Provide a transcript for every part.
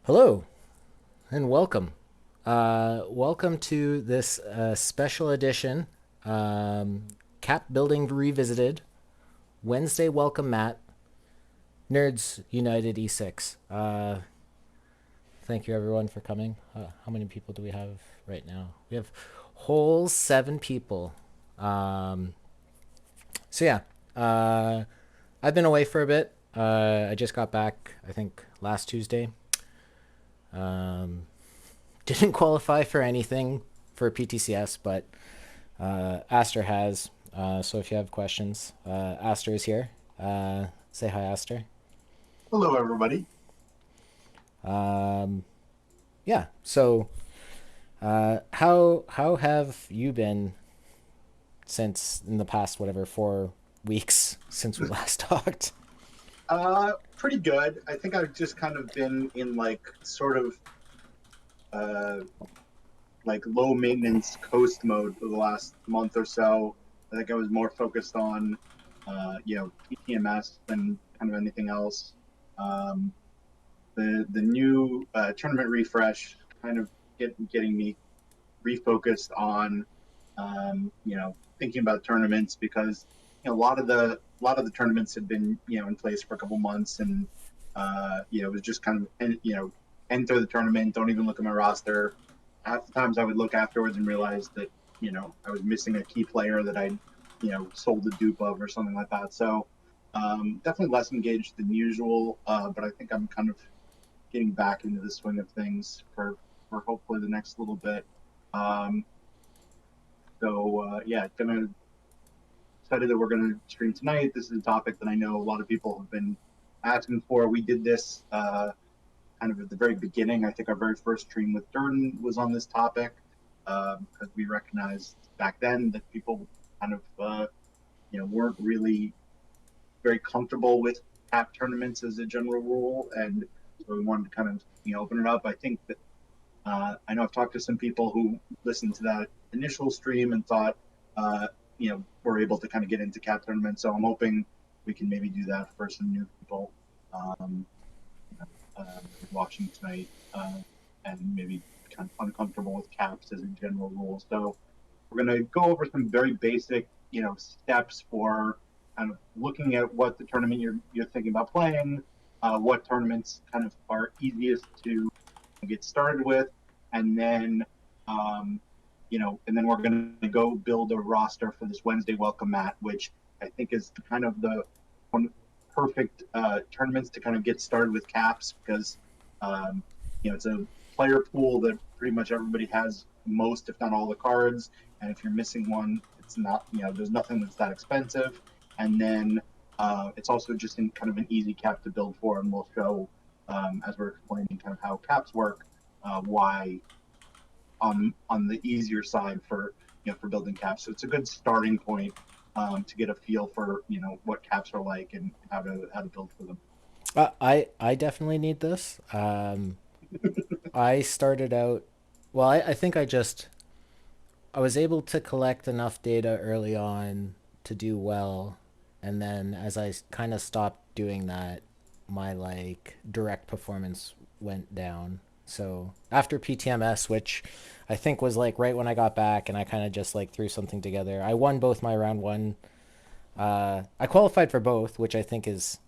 Hello and welcome. Welcome to this special edition, um, Cap Building Revisited Wednesday Welcome Mat Nerds United E6. Thank you everyone for coming. How many people do we have right now? We have whole 7 people. Um, so yeah, uh, I've been away for a bit. I just got back, I think, last Tuesday. Um, didn't qualify for anything for PTCS, but Aster has. So if you have questions, Aster is here. Say hi, Aster. Hello, everybody. Um, yeah. So how have you been since in the past whatever 4 weeks since we last talked? Pretty good. I think I've just kind of been in sort of uh low maintenance coast mode for the last month or so. I think I was more focused on PTMS than kind of anything else. Um, the new tournament refresh kind of getting me refocused on thinking about tournaments because a lot of the tournaments had been in place for a couple months and it was just kind of enter the tournament, don't even look at my roster. Half the times I would look afterwards and realize that I was missing a key player that I sold a dupe of or something like that. So definitely less engaged than usual, but I think I'm kind of getting back into the swing of things for hopefully the next little bit. Um, yeah, gonna excited that we're gonna stream tonight. This is a topic that I know a lot of people have been asking for. We did this kind of at the very beginning. I think our very first stream with Durden was on this topic because we recognized back then that people kind of weren't really very comfortable with cap tournaments as a general rule, and so we wanted to kind of open it up. I think that I know I've talked to some people who listened to that initial stream and thought, we're able to kind of get into cap tournaments. So I'm hoping we can maybe do that for some new people um, watching tonight and maybe kind of uncomfortable with caps as a general rule. So we're going to go over some very basic, steps for kind of looking at what the tournament you're thinking about playing, what tournaments kind of are easiest to get started with, and then and then we're going to go build a roster for this Wednesday welcome mat, which I think is kind of the one perfect tournaments to kind of get started with caps because it's a player pool that pretty much everybody has most, if not all, the cards, and if you're missing one, it's not there's nothing that's that expensive, and then it's also just in kind of an easy cap to build for, and we'll show as we're explaining kind of how caps work, why on the easier side for for building caps. So it's a good starting point to get a feel for what caps are like and how to build for them. I definitely need this. I started out. Well, I think I was able to collect enough data early on to do well, and then as I kind of stopped doing that, my like direct performance went down. So after PTMS, which I think was like right when I got back, and I kind of just like threw something together. I won both my round one. I qualified for both, which I think is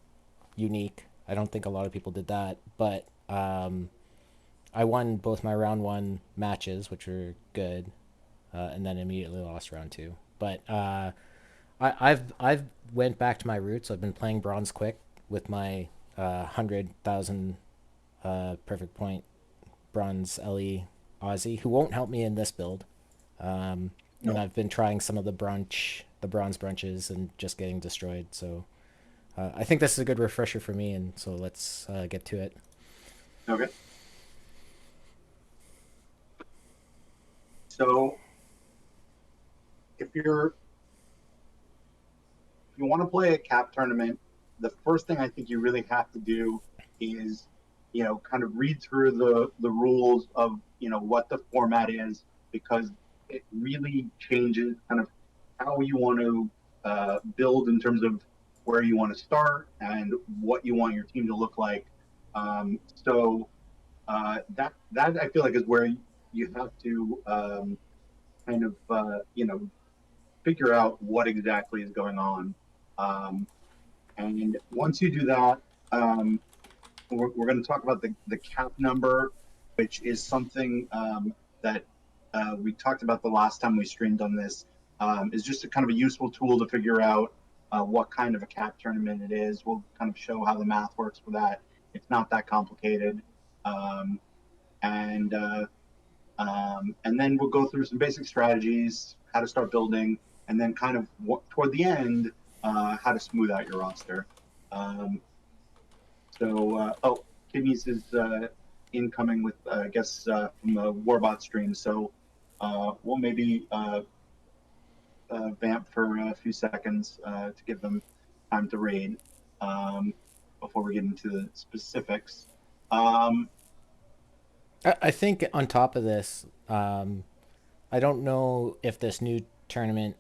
unique. I don't think a lot of people did that, but I won both my round one matches, which were good, and then immediately lost round two. But I've went back to my roots. I've been playing bronze quick with my 100,000 perfect point bronze LE Aussie, who won't help me in this build. And No. I've been trying some of the bronze brunches, and just getting destroyed. So I think this is a good refresher for me, and so let's get to it. Okay. So if you want to play a cap tournament, the first thing I think you really have to do is kind of read through the rules of what the format is because it really changes kind of how you want to build in terms of where you want to start and what you want your team to look like. So That I feel like is where you have to kind of figure out what exactly is going on. Um, and once you do that, um, we're going to talk about the cap number, which is something that we talked about the last time we streamed on this. Is just a kind of a useful tool to figure out what kind of a cap tournament it is. We'll kind of show how the math works for that. It's not that complicated. Um, and and then we'll go through some basic strategies, how to start building, and then kind of toward the end, how to smooth out your roster. Um, oh, Kidneys is incoming with, I guess, from the Warbot stream. So we'll maybe vamp for a few seconds to give them time to raid um, before we get into the specifics. Um, I think on top of this, I don't know if this new tournament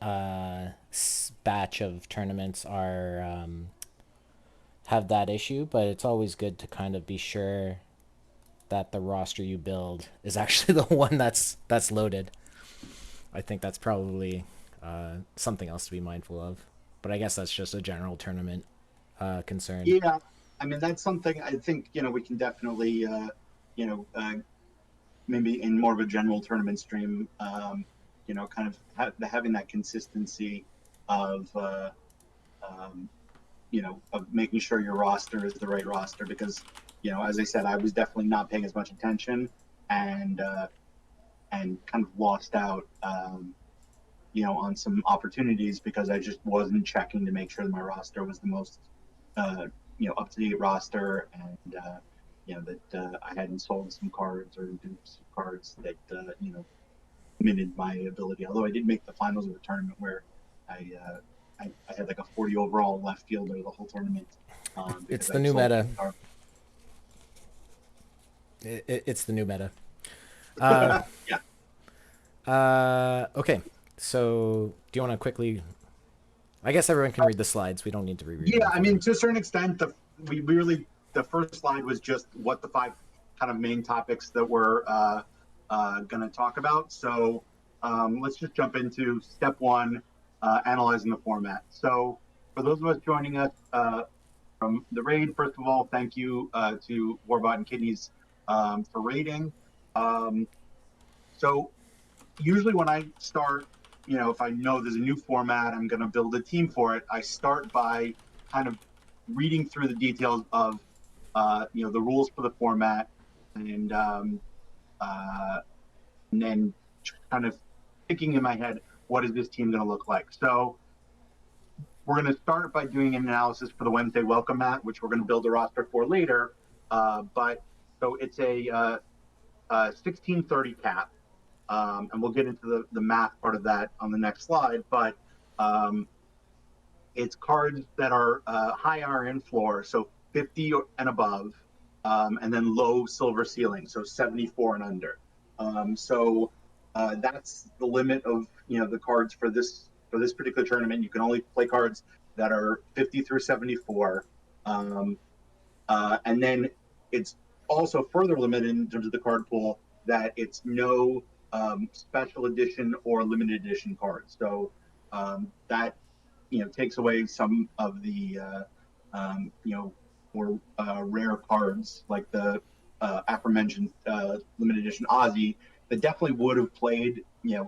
batch of tournaments are have that issue, but it's always good to kind of be sure that the roster you build is actually the one that's loaded. I think that's probably something else to be mindful of. But I guess that's just a general tournament concern. yeah, I mean, that's something I think, we can definitely, you know, uh, maybe in more of a general tournament stream, kind of having that consistency of, um, of making sure your roster is the right roster because, as I said, I was definitely not paying as much attention and kind of lost out, on some opportunities because I just wasn't checking to make sure that my roster was the most, up to date roster and, that I hadn't sold some cards or duped some cards that, limited my ability. Although I did make the finals of the tournament where I, I had like a 40 overall left fielder the whole tournament It's because the I new sold meta. cards. It's the new meta. Yeah. Okay, so do you want to quickly? I guess everyone can read the slides. We don't need to reread Yeah, them I for mean, them. to a certain extent, we really the first slide was just what the five kind of main topics that we're going to talk about. So let's just jump into step one, analyzing the format. So for those of us joining us from the raid, first of all, thank you to Warbot and Kidneys for raiding. Um, so usually when I start, if I know there's a new format, I'm going to build a team for it. I start by kind of reading through the details of, the rules for the format, and uh, and then kind of thinking in my head, what is this team going to look like? So we're going to start by doing an analysis for the Wednesday welcome mat, which we're going to build a roster for later. But so it's a 1630 cap. And we'll get into the math part of that on the next slide. But um, it's cards that are high RN floor, so 50 and above, and then low silver ceiling, so 74 and under. So that's the limit of the cards for this particular tournament. You can only play cards that are 50 through 74, and then it's also further limited in terms of the card pool that it's no special edition or limited edition cards. So that takes away some of the more rare cards like the aforementioned limited edition Aussie that definitely would have played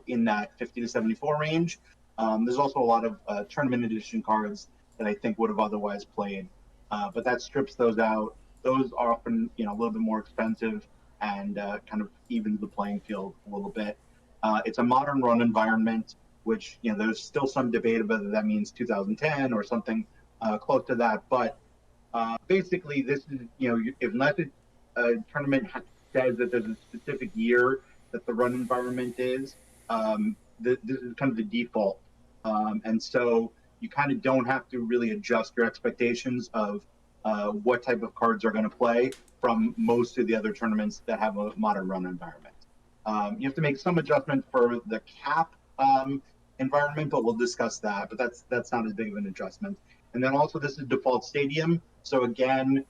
in that 50 to 74 range. There's also a lot of tournament edition cards that I think would have otherwise played, but that strips those out. Those are often a little bit more expensive and kind of evens the playing field a little bit. It's a modern run environment, which there's still some debate about whether that means 2010 or something close to that. But basically, this is unless a tournament says that there's a specific year that the run environment is, this is kind of the default, and so you kind of don't have to really adjust your expectations of what type of cards are going to play from most of the other tournaments that have a modern run environment. You have to make some adjustment for the cap environment, but we'll discuss that. But that's not as big of an adjustment. And then also this is default stadium. So again,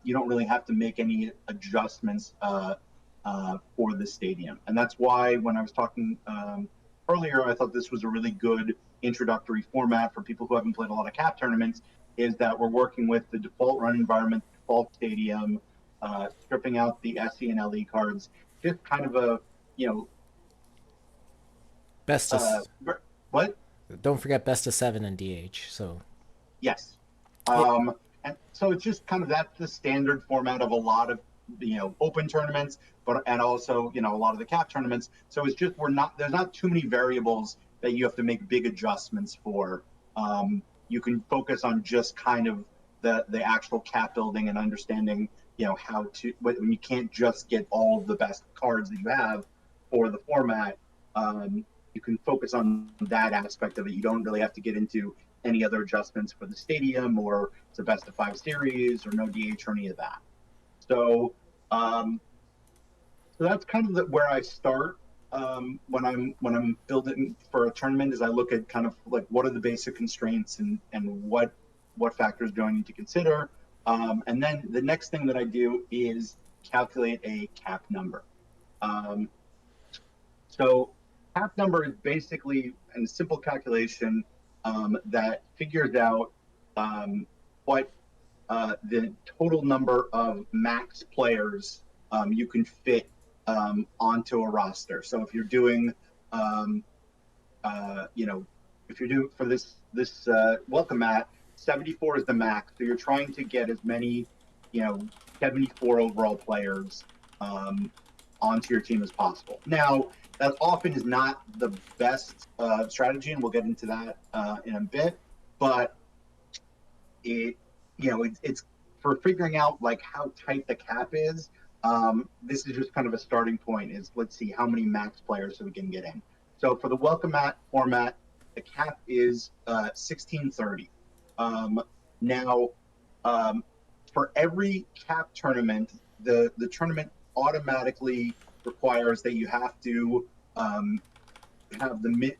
you don't really have to make any adjustments for the stadium. And that's why when I was talking earlier, I thought this was a really good introductory format for people who haven't played a lot of cap tournaments, is that we're working with the default run environment, default stadium, stripping out the SE and LE cards, just kind of a, you know, Best of uh, what? don't forget best of 7 and DH. So Yes. yeah, And so it's just kind of that's the standard format of a lot of open tournaments, but and also a lot of the cap tournaments. So it's just there's not too many variables that you have to make big adjustments for. You can focus on just kind of the actual cap building and understanding how to when you can't just get all of the best cards that you have for the format. You can focus on that aspect of it. You don't really have to get into any other adjustments for the stadium or it's a best of 5 series or no DH or any of that. So, um, so that's kind of where I start when I'm building for a tournament. Is I look at kind of like what are the basic constraints and what factors do I need to consider, and then the next thing that I do is calculate a cap number. Um, so cap number is basically a simple calculation that figures out what the total number of max players you can fit onto a roster. So if you're doing, um, you know, if you're doing for this welcome mat, 74 is the max. So you're trying to get as many, you know, 74 overall players um, onto your team as possible. Now, that often is not the best strategy, and we'll get into that in a bit. But it it's for figuring out like how tight the cap is. This is just kind of a starting point. Is let's see how many max players so we can get in. So for the welcome mat format, the cap is 1630. Um, now, um, for every cap tournament, the tournament automatically requires that you have to have the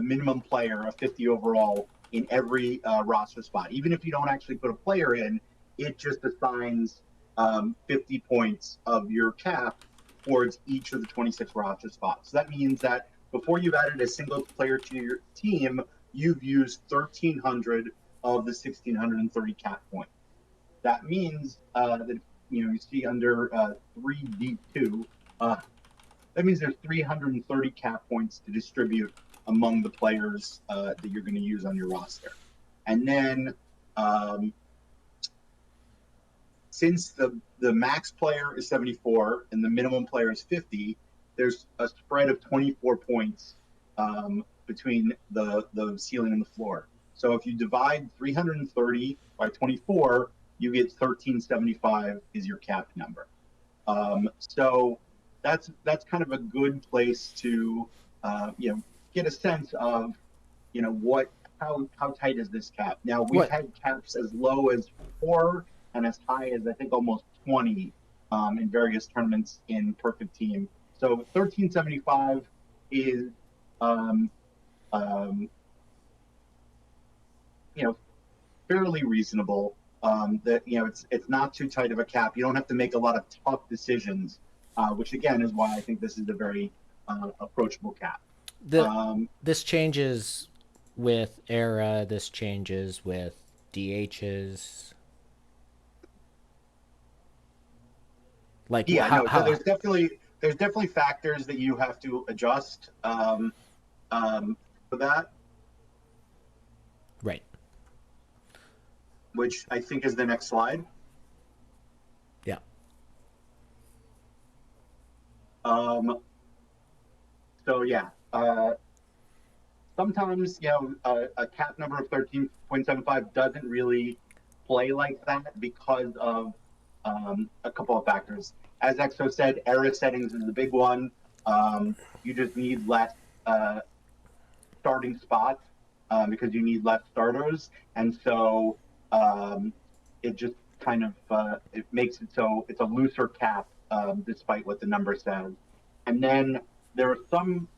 minimum player of 50 overall in every roster spot. Even if you don't actually put a player in, it just assigns 50 points of your cap towards each of the 26 roster spots. So that means that before you've added a single player to your team, you've used 1,300 of the 1,630 cap points. That means that you see under 3D2, that means there's 330 cap points to distribute among the players that you're going to use on your roster. And then um, since the max player is 74 and the minimum player is 50, there's a spread of 24 points between the ceiling and the floor. So if you divide 330 by 24, you get 1375 is your cap number. So that's kind of a good place to get a sense of what how tight is this cap. Now we've what had caps as low as 4 and as high as I think almost 20 in various tournaments in Perfect Team. So 1375 is um, um, fairly reasonable. That it's not too tight of a cap. You don't have to make a lot of tough decisions, which again is why I think this is a very approachable cap. the Um, this changes with era. This changes with DHs. Like yeah, no. So how there's definitely factors that you have to adjust for that, right? which I think is the next slide. Yeah. Um, so yeah, sometimes a cap number of 13.75 doesn't really play like that because of a couple of factors. As Exo said, error settings is the big one. You just need less starting spots because you need less starters, and so it just kind of it makes it so it's a looser cap despite what the number says. And then there are some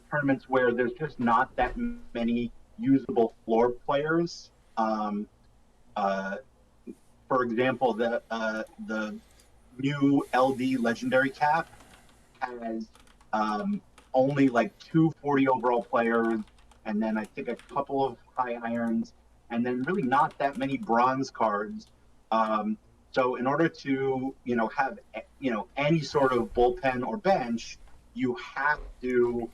tournaments where there's just not that many usable floor players. Um, uh, for example, the new LD Legendary Cap has only like 240 overall players, and then I think a couple of high irons, and then really not that many bronze cards. Um, so in order to have any sort of bullpen or bench, you have to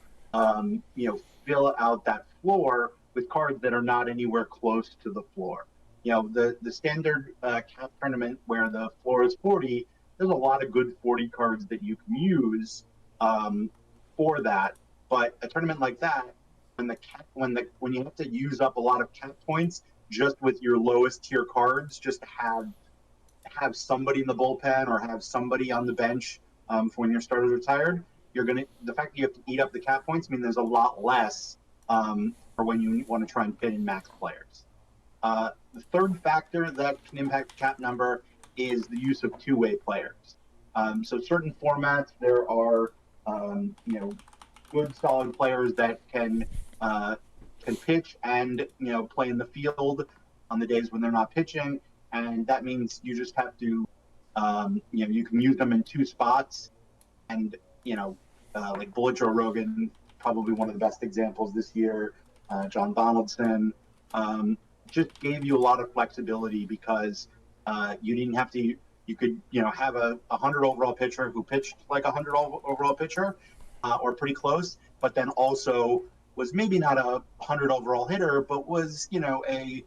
fill out that floor with cards that are not anywhere close to the floor. The standard cap tournament where the floor is 40, there's a lot of good 40 cards that you can use um, for that. But a tournament like that, when you have to use up a lot of cap points just with your lowest tier cards, just to have somebody in the bullpen or have somebody on the bench for when your starter's retired, the fact that you have to eat up the cap points mean there's a lot less for when you want to try and fit in max players. The third factor that can impact the cap number is the use of two-way players. So certain formats, there are good solid players that can pitch and play in the field on the days when they're not pitching, and that means you just have to you can use them in two spots, and like Bullet Joe Rogan, probably one of the best examples this year. John Donaldson just gave you a lot of flexibility because you didn't have to. You could have a 100 overall pitcher who pitched like a 100 overall pitcher, or pretty close, but then also was maybe not a 100 overall hitter, but was the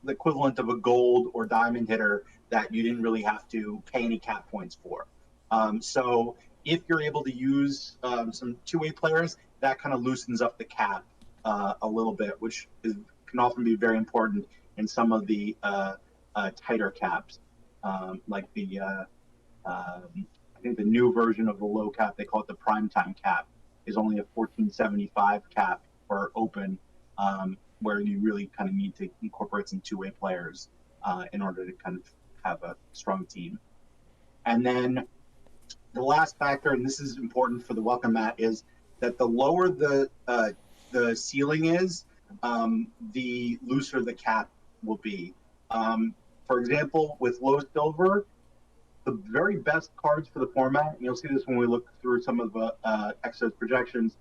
equivalent of a gold or diamond hitter that you didn't really have to pay any cap points for. So if you're able to use some two-way players, that kind of loosens up the cap a little bit, which can often be very important in some of the tighter caps, like I think the new version of the low cap, they call it the primetime cap, is only a 1475 cap for open, where you really kind of need to incorporate some two-way players in order to kind of have a strong team. And then the last factor, and this is important for the welcome mat, is that the lower the ceiling is, the looser the cap will be. For example, with low silver, the very best cards for the format, and you'll see this when we look through some of the Exos projections,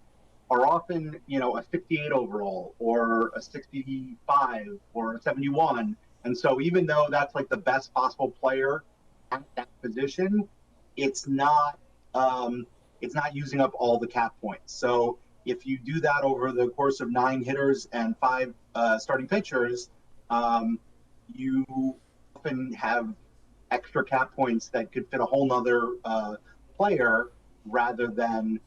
are often a 58 overall or a 65 or a 71. And so even though that's like the best possible player at that position, it's not using up all the cap points. So if you do that over the course of 9 hitters and 5 starting pitchers, you often have extra cap points that could fit a whole nother player, rather than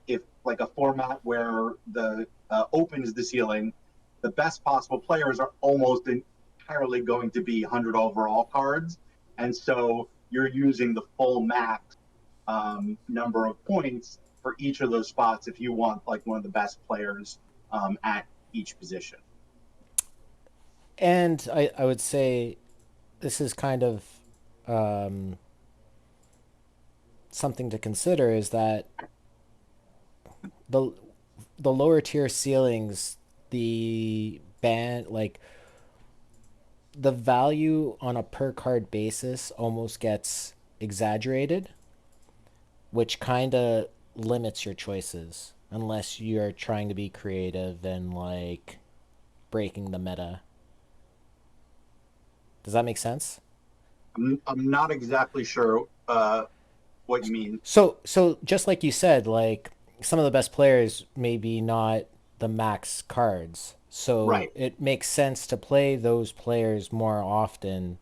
if like a format where the open is the ceiling, the best possible players are almost entirely going to be 100 overall cards, and so you're using the full max number of points for each of those spots if you want like one of the best players at each position. And I would say this is kind of something to consider, is that the lower tier ceilings, the band, like the value on a per card basis almost gets exaggerated, which kind of limits your choices unless you're trying to be creative and like breaking the meta. Does that make sense? I'm not exactly sure what you mean. So just like you said, like some of the best players may be not the max cards. So Right, it makes sense to play those players more often,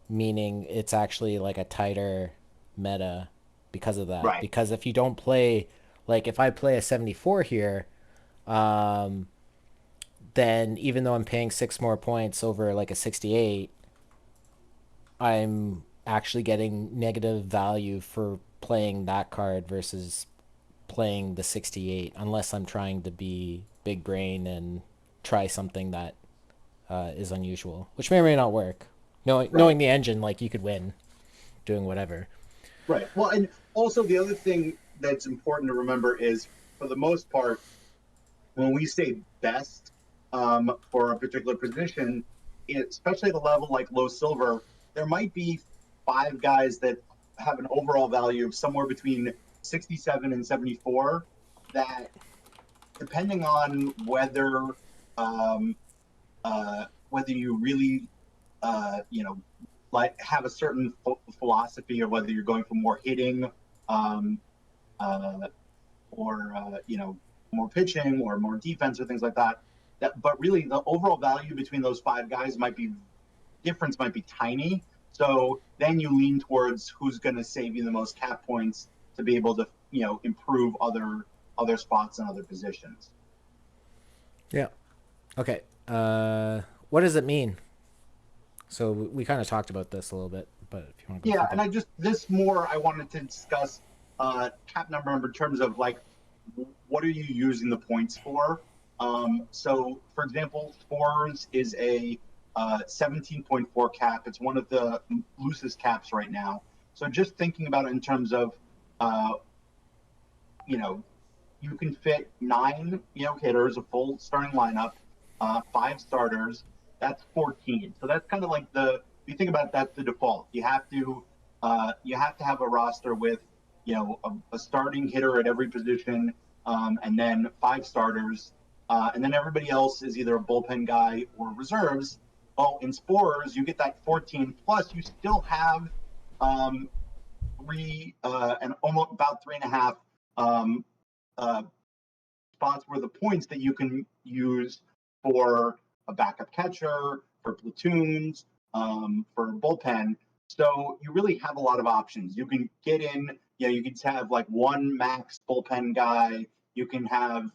meaning it's actually like a tighter meta because of that. right. Because if you don't play, like if I play a 74 here, um, then even though I'm paying 6 more points over like a 68, I'm actually getting negative value for playing that card versus playing the 68, unless I'm trying to be big brain and try something that is unusual, which may or may not work. Knowing Right. the engine, like you could win doing whatever. Right. Well, and also the other thing that's important to remember is, for the most part, when we say best for a particular position, especially at a level like low silver, there might be 5 guys that have an overall value of somewhere between 67 and 74 that, depending on um, whether you really like have a certain philosophy, or whether you're going for more hitting, um, uh, or more pitching or more defense or things like that. But really, the overall value between those 5 guys might be tiny. So then you lean towards who's going to save you the most cap points to be able to improve other spots and other positions. Yeah. Okay. What does it mean? So we kind of talked about this a little bit, but if you want to go Yeah, through and that. I wanted to discuss cap number in terms of like what are you using the points for? So, for example, Spores is a 17.4 cap. It's one of the loosest caps right now. So, just thinking about it in terms of, uh, you know, you can fit 9, hitters, a full starting lineup, 5 starters. That's 14. So that's kind of like if you think about it, that's the default. You have to have a roster with, a starting hitter at every position, and then 5 starters, and then everybody else is either a bullpen guy or reserves. Well, in Spores, you get that 14 plus. You still have um, three and almost about 3.5 um, uh, spots were the points that you can use for a backup catcher, for platoons, for bullpen. So you really have a lot of options. You can get in, you can have like one max bullpen guy. You can have,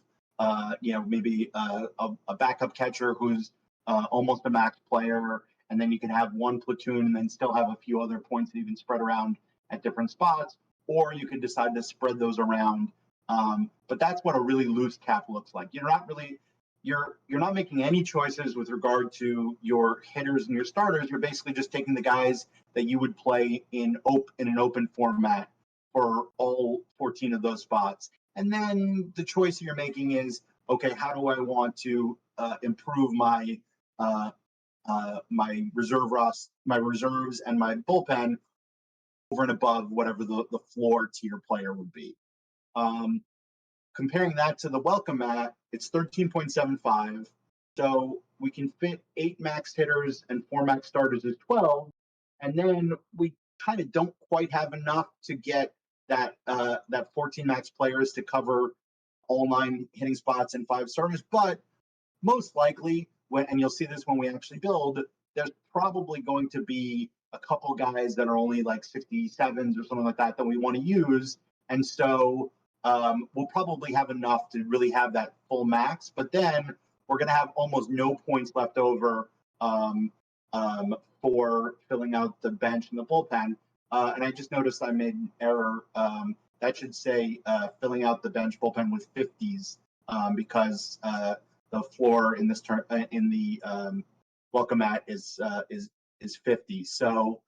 maybe a backup catcher who's almost a max player. And then you can have one platoon and then still have a few other points that you can spread around at different spots. Or you can decide to spread those around, but that's what a really loose cap looks like. You're not making any choices with regard to your hitters and your starters. You're basically just taking the guys that you would play in an open format for all 14 of those spots. And then the choice you're making is, okay, how do I want to improve uh, my my reserves and my bullpen over and above whatever the floor tier player would be. Um, Comparing that to the welcome mat, it's 13.75. So we can fit 8 max hitters and 4 max starters as 12. And then we kind of don't quite have enough to get that 14 max players to cover all 9 hitting spots and 5 starters. But most likely, and you'll see this when we actually build, there's probably going to be a couple guys that are only like 67s or something like that we want to use. And so we'll probably have enough to really have that full max. But then we're going to have almost no points left over um, for filling out the bench and the bullpen. And I just noticed I made an error. That should say filling out the bench bullpen with 50s, because the floor in this in the welcome mat is 50. So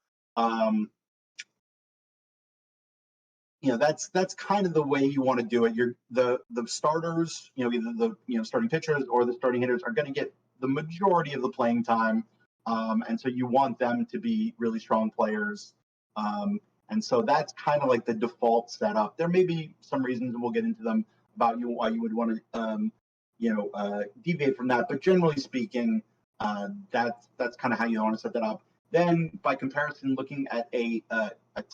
that's kind of the way you want to do it. The starters, either the starting pitchers or the starting hitters are going to get the majority of the playing time, and so you want them to be really strong players. And so that's kind of like the default setup. There may be some reasons, and we'll get into them, about why you would want to deviate from that. But generally speaking, that's kind of how you want to set that up. Then, by comparison, looking at a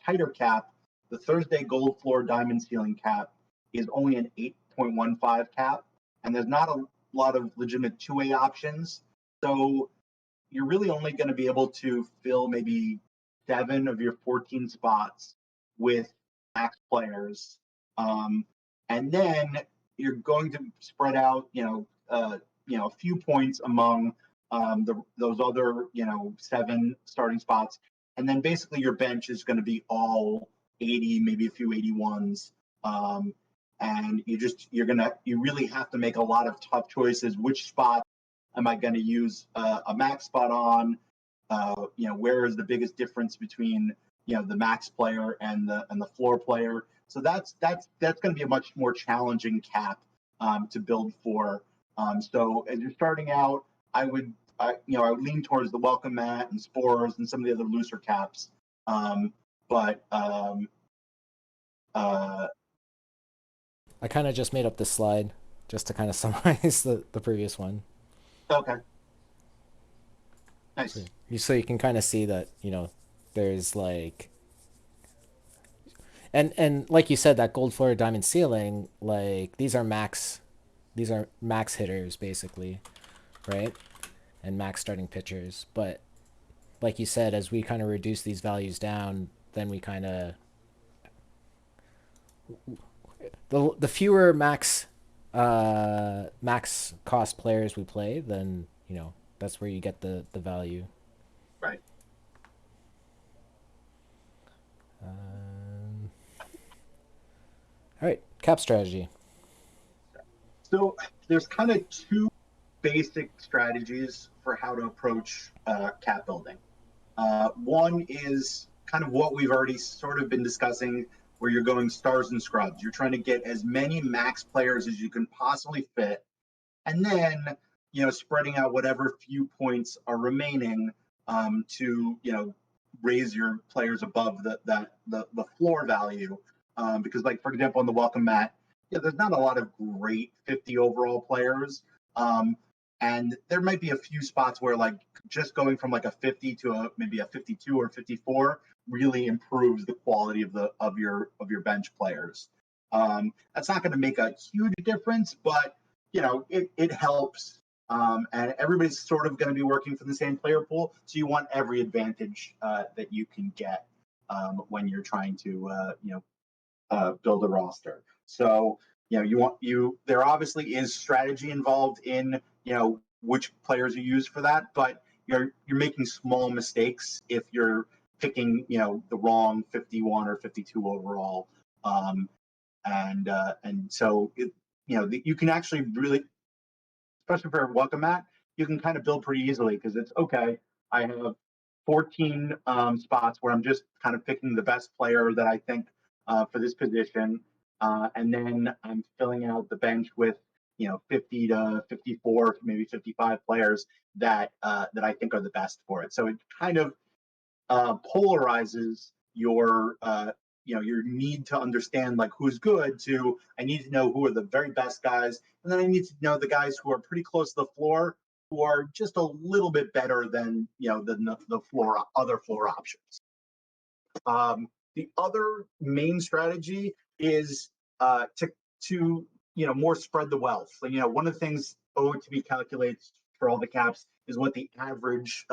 tighter cap, the Thursday Gold Floor Diamond Ceiling cap is only an 8.15 cap, and there's not a lot of legitimate 2A options. So you're really only going to be able to fill maybe 7 of your 14 spots with max players. And then you're going to spread out, a few points among those other, 7 starting spots. And then basically your bench is going to be all 80, maybe a few 81s. And you really have to make a lot of tough choices. Which spot am I going to use a max spot on? Where is the biggest difference between the max player and the floor player? So that's going to be a much more challenging cap to build for. So as you're starting out, I would I lean towards the welcome mat and spores and some of the other looser caps. But I kind of just made up this slide just to kind of summarize the previous one. okay, So nice. you can kind of see that, there's like, and like you said, that gold floor diamond ceiling, like these are max hitters basically, right? And max starting pitchers. But like you said, as we kind of reduce these values down, then we kind of the fewer max cost players we play, then that's where you get the value. Right. Um, all right, cap strategy. So there's kind of two basic strategies for how to approach cap building. One is kind of what we've already sort of been discussing, where you're going stars and scrubs. You're trying to get as many max players as you can possibly fit, and then spreading out whatever few points are remaining to raise your players above the floor value. Because, like, for example, on the welcome mat, there's not a lot of great 50 overall players. Um, and there might be a few spots where, like, just going from like a 50 to maybe a 52 or 54 really improves the quality of your bench players. That's not going to make a huge difference, but it helps. And everybody's sort of going to be working for the same player pool, so you want every advantage that you can get when you're trying to build a roster. So there obviously is strategy involved in which players you use for that, but you're making small mistakes if you're picking the wrong 51 or 52 overall. And so you can actually really, especially for welcome mat, you can kind of build pretty easily because it's okay. I have 14 spots where I'm just kind of picking the best player that I think for this position, and then I'm filling out the bench with 50 to 54, maybe 55 players that I think are the best for it. So it kind of polarizes your need to understand like who's good to I need to know who are the very best guys, and then I need to know the guys who are pretty close to the floor, who are just a little bit better than the floor other floor options. The other main strategy is to more spread the wealth. So, one of the things OTB calculates for all the caps is what the average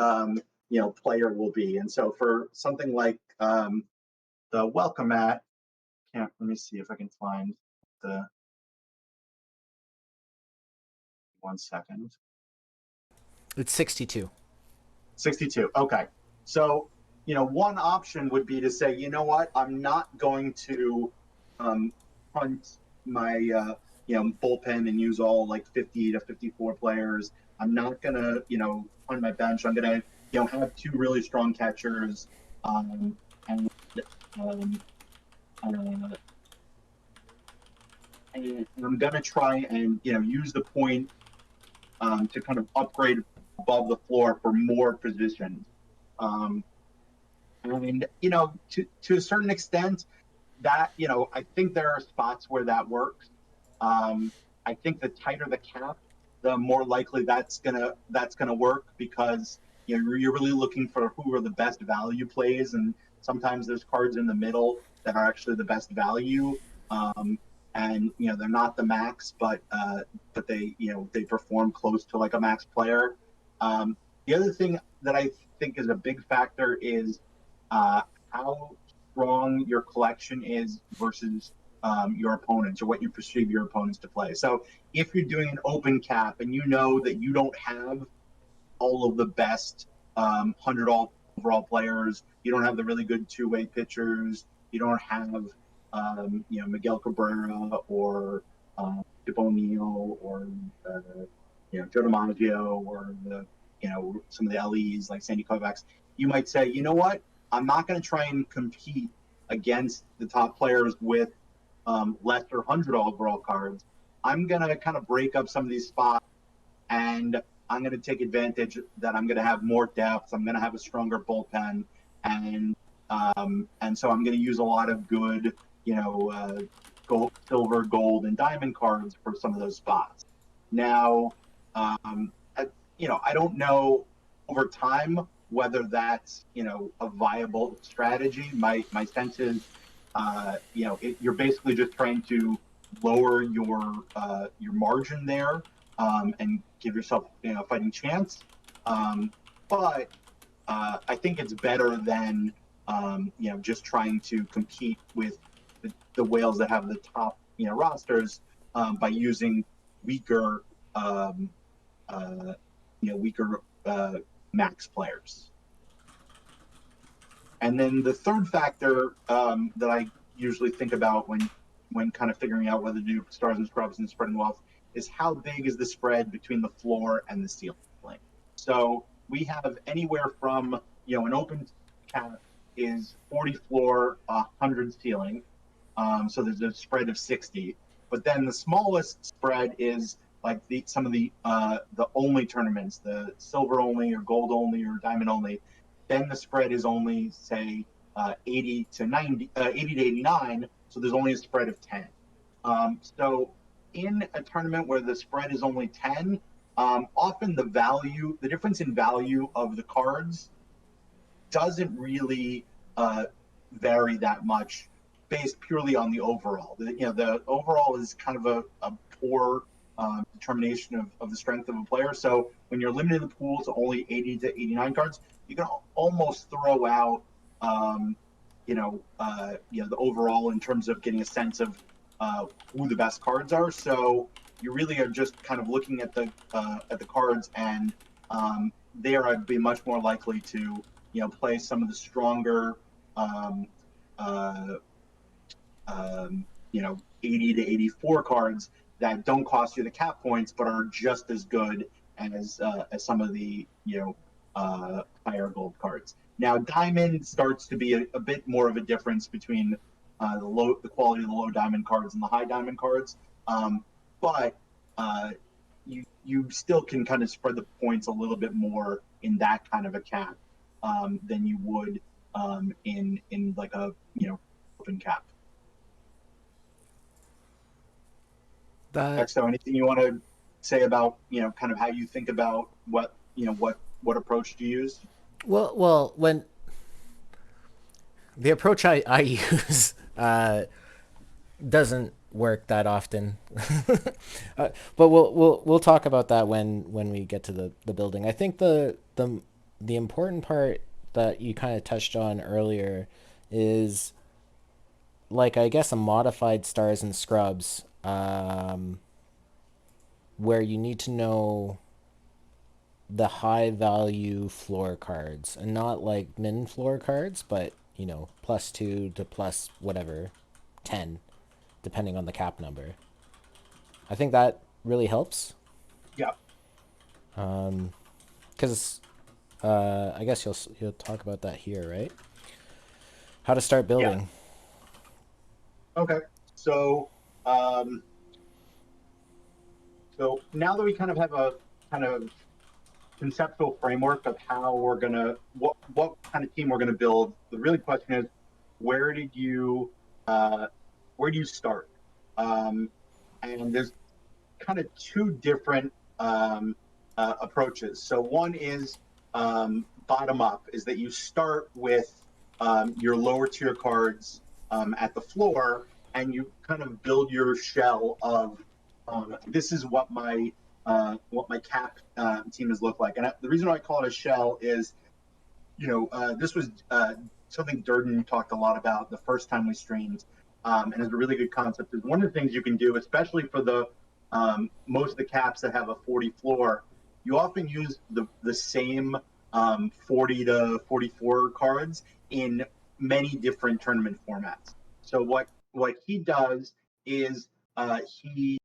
player will be, and so for something like the welcome mat, can't let me see if I can find the 1 second. It's 62. 62. Okay. So, one option would be to say, you know what, I'm not going to hunt my bullpen and use all like 50 to 54 players. I'm not gonna, on my bench, I'm gonna, have two really strong catchers, and um, uh, and I'm gonna try and use the point to kind of upgrade above the floor for more positions. Um, and to a certain extent, that I think there are spots where that works. I think the tighter the cap, the more likely that's gonna work because you're really looking for who are the best value plays, and sometimes there's cards in the middle that are actually the best value. Um, and they're not the max, but they perform close to like a max player. The other thing that I think is a big factor is uh, how strong your collection is versus your opponents or what you perceive your opponents to play. So if you're doing an open cap and you know that you don't have all of the best 100 overall players, you don't have the really good two-way pitchers, you don't have Miguel Cabrera or Chip O'Neill or Joe DiMaggio or some of the LEs like Sandy Koufax, you might say, you know what, I'm not going to try and compete against the top players with lesser 100 overall cards. I'm going to kind of break up some of these spots and I'm going to take advantage that I'm going to have more depth. I'm going to have a stronger bullpen, and so I'm going to use a lot of good, gold, silver, gold, and diamond cards for some of those spots. Now, I don't know over time whether that's a viable strategy. My sense is, you're basically just trying to lower your margin there, and give yourself a fighting chance. But I think it's better than just trying to compete with the whales that have the top rosters, by using weaker uh, weaker max players. And then the third factor that I usually think about when kind of figuring out whether to do stars and scrubs and spreading wealth is how big is the spread between the floor and the ceiling. So we have anywhere from an open cap is 40 floor, 100 ceiling. So there's a spread of 60. But then the smallest spread is like some of the only tournaments, the silver only or gold only or diamond only. Then the spread is only say 80 to 90, 80 to 89. So there's only a spread of 10. So in a tournament where the spread is only 10, often the difference in value of the cards doesn't really vary that much based purely on the overall. The overall is kind of a poor determination of the strength of a player. So when you're limiting the pool to only 80 to 89 cards, you can almost throw out, the overall in terms of getting a sense of who the best cards are. So you really are just kind of looking at the cards, and there I'd be much more likely to play some of the stronger 80 to 84 cards that don't cost you the cap points but are just as good as some of the higher gold cards. Now diamond starts to be a bit more of a difference between the quality of the low diamond cards and the high diamond cards, but you still can kind of spread the points a little bit more in that kind of a cap than you would in like a open cap. That So anything you want to say about kind of how you think about what approach to use? well, when the approach I use doesn't work that often. But we'll talk about that when we get to the building. I think the important part that you kind of touched on earlier is, like, I guess a modified stars and scrubs, where you need to know the high value floor cards and not like min floor cards, but +2 to plus whatever 10, depending on the cap number. I think that really helps. Yeah. Because I guess you'll talk about that here, right? How to start Yeah. building. Okay. So um, so now that we kind of have a kind of conceptual framework of how we're gonna what kind of team we're gonna build, the really question is where did you uh, where do you start? Um, and there's kind of two different approaches. So one is bottom up, is that you start with your lower tier cards at the floor, and you kind of build your shell of this is what my cap team has looked like. And the reason why I call it a shell is, this was something Durden talked a lot about the first time we streamed, and it's a really good concept. Is one of the things you can do, especially for the most of the caps that have a 40 floor, you often use the same 40 to 44 cards in many different tournament formats. So what he does is he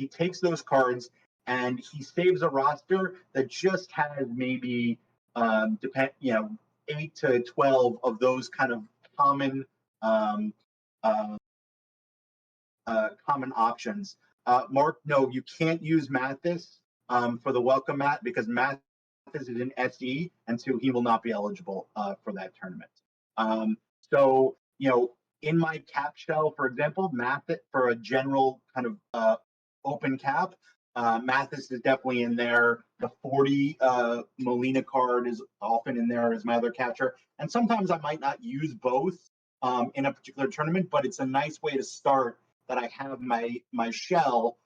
takes those cards and he saves a roster that just has maybe 8 to 12 of those kind of common um, uh, common options. Mark, no, you can't use Mathis for the welcome mat because Mathis is an SE, and so he will not be eligible for that tournament. So, in my cap shell, for example, Mathis for a general kind of open cap, Mathis is definitely in there. The 40 Molina card is often in there as my other catcher. And sometimes I might not use both in a particular tournament, but it's a nice way to start that I have my shell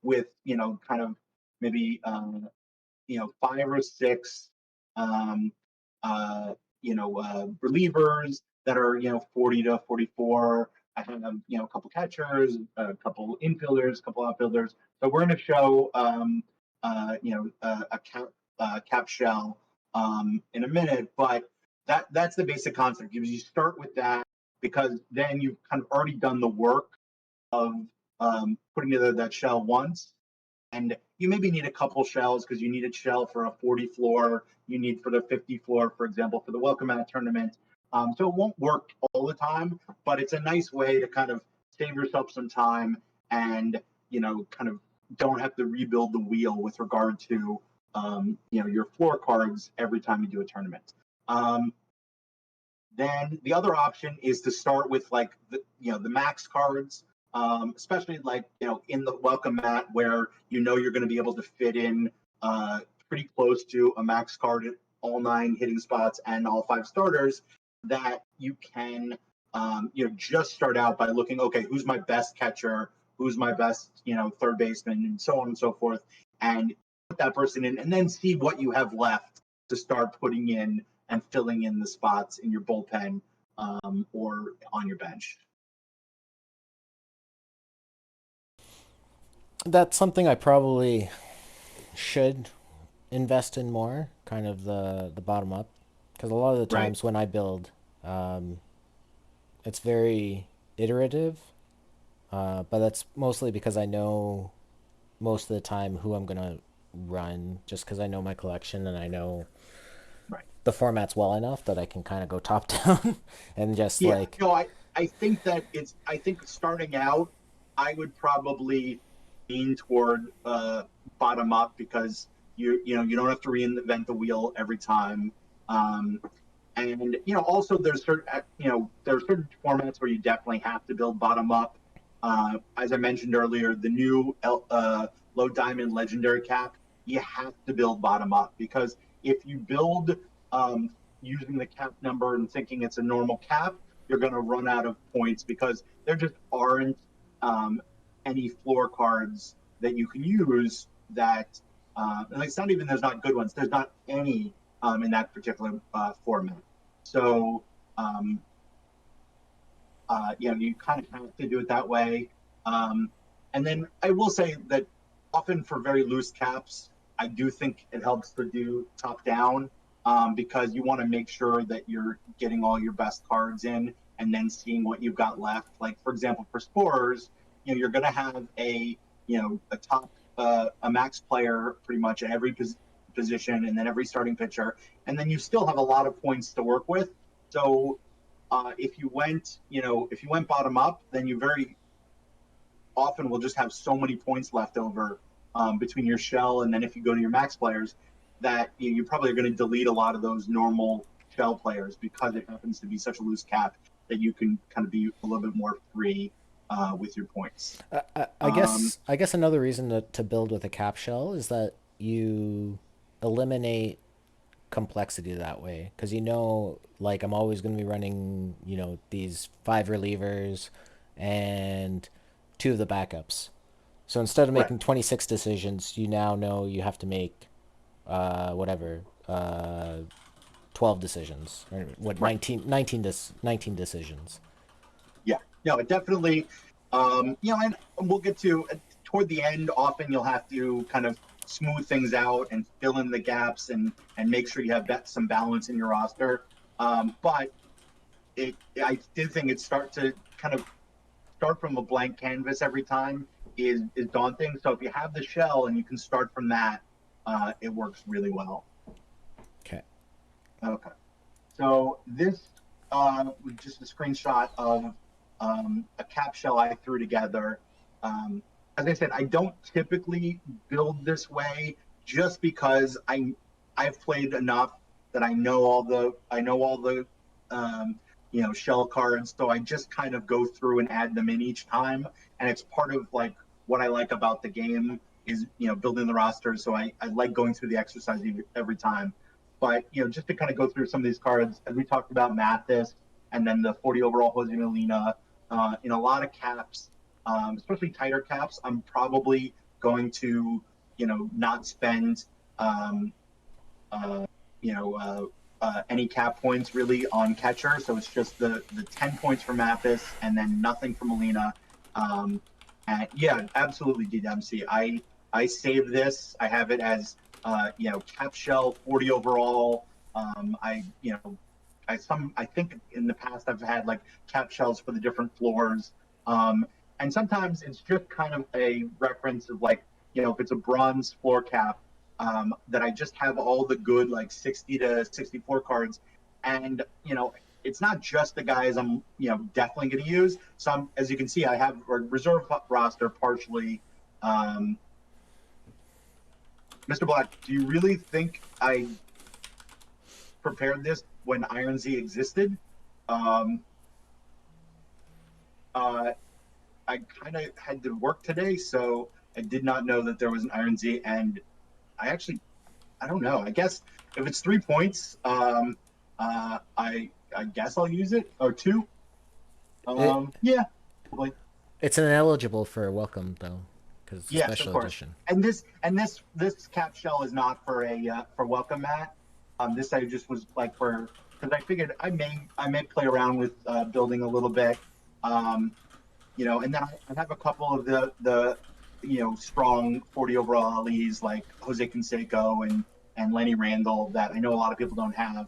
with, kind of maybe, 5 or 6, um, relievers that are, 40 to 44. I have, a couple catchers, a couple infielders, a couple outfielders. So we're going to show, a cap shell in a minute, but that's the basic concept. You start with that because then you've kind of already done the work of putting together that shell once, and you maybe need a couple shells because you need a shell for a 40 floor, you need for the 50 floor, for example, for the welcome mat tournament. So it won't work all the time, but it's a nice way to kind of save yourself some time and, kind of don't have to rebuild the wheel with regard to, your floor cards every time you do a tournament. Then the other option is to start with like the max cards, especially like in the welcome mat where you're going to be able to fit in pretty close to a max card at all 9 hitting spots and all 5 starters. That you can just start out by looking, okay, who's my best catcher, who's my best third baseman, and so on and so forth, and put that person in, and then see what you have left to start putting in and filling in the spots in your bullpen or on your bench. That's something I probably should invest in more, kind of the bottom up, because a lot of the Right. times when I build, um, it's very iterative, but that's mostly because I know most of the time who I'm gonna run, just because I know my collection and I know Right. the formats well enough that I can kind of go top down and just Yeah. like, No, I think that I think starting out, I would probably lean toward bottom up because you don't have to reinvent the wheel every time. Um, and also there's there are certain formats where you definitely have to build bottom up. As I mentioned earlier, the new low diamond legendary cap, you have to build bottom up because if you build um, using the cap number and thinking it's a normal cap, you're going to run out of points because there just aren't any floor cards that you can use that. And it's not even there's not good ones. There's not any in that particular format. So you kind of have to do it that way. Um, and then I will say that often for very loose caps, I do think it helps to do top down because you want to make sure that you're getting all your best cards in and then seeing what you've got left. Like for example, for Spores, you're going to have a top a max player pretty much at every position and then every starting pitcher, and then you still have a lot of points to work with. So if you went bottom up, then you very often will just have so many points left over between your shell and then if you go to your max players, that you probably are going to delete a lot of those normal shell players because it happens to be such a loose cap that you can kind of be a little bit more free with your points. I Um, guess I guess another reason to build with a cap shell is that you eliminate complexity that way because like I'm always going to be running these 5 relievers and 2 of the backups. So instead of right. making 26 decisions, you now know you have to make whatever 12 decisions or what Right. 19 decisions. Yeah. No, it definitely. And we'll get to toward the end. Often you'll have to kind of smooth things out and fill in the gaps and make sure you have some balance in your roster. But I did think it start from a blank canvas every time is daunting. So if you have the shell and you can start from that, it works really well. Okay. Okay. So this was just a screenshot of a cap shell I threw together. Um, as I said, I don't typically build this way just because I've played enough that I know all the shell cards, so I just kind of go through and add them in each time, and it's part of like what I like about the game is building the roster. So I like going through the exercise every time. But just to kind of go through some of these cards, as we talked about Mathis, and then the 40 overall Jose Molina, in a lot of caps, especially tighter caps, I'm probably going to not spend um, uh, you know any cap points really on catcher. So it's just the 10 points for Mathis and then nothing for Molina. Um, and yeah, absolutely, DMC. I save this. I have it as cap shell 40 overall. I think in the past I've had like cap shells for the different floors. Um, and sometimes it's just kind of a reference of like, if it's a bronze floor cap, that I just have all the good like 60 to 64 cards. And, it's not just the guys I'm, definitely going to use. Some, as you can see, I have a reserve roster partially. Um, Mr. Black, do you really think I prepared this when Iron Z existed? Um, uh, I kind of had to work today, so I did not know that there was an Iron Z, and I don't know. I guess if it's 3 points, I guess I'll use it, or two. It Yeah, like it's ineligible for a welcome though, because it's a yes, of special course. edition. And this cap shell is not for a for welcome mat. This I just was like for because I figured I may play around with building a little bit. Um, and then I have a couple of the strong 40 overall LEs like Jose Canseco and Lenny Randall that I know a lot of people don't have.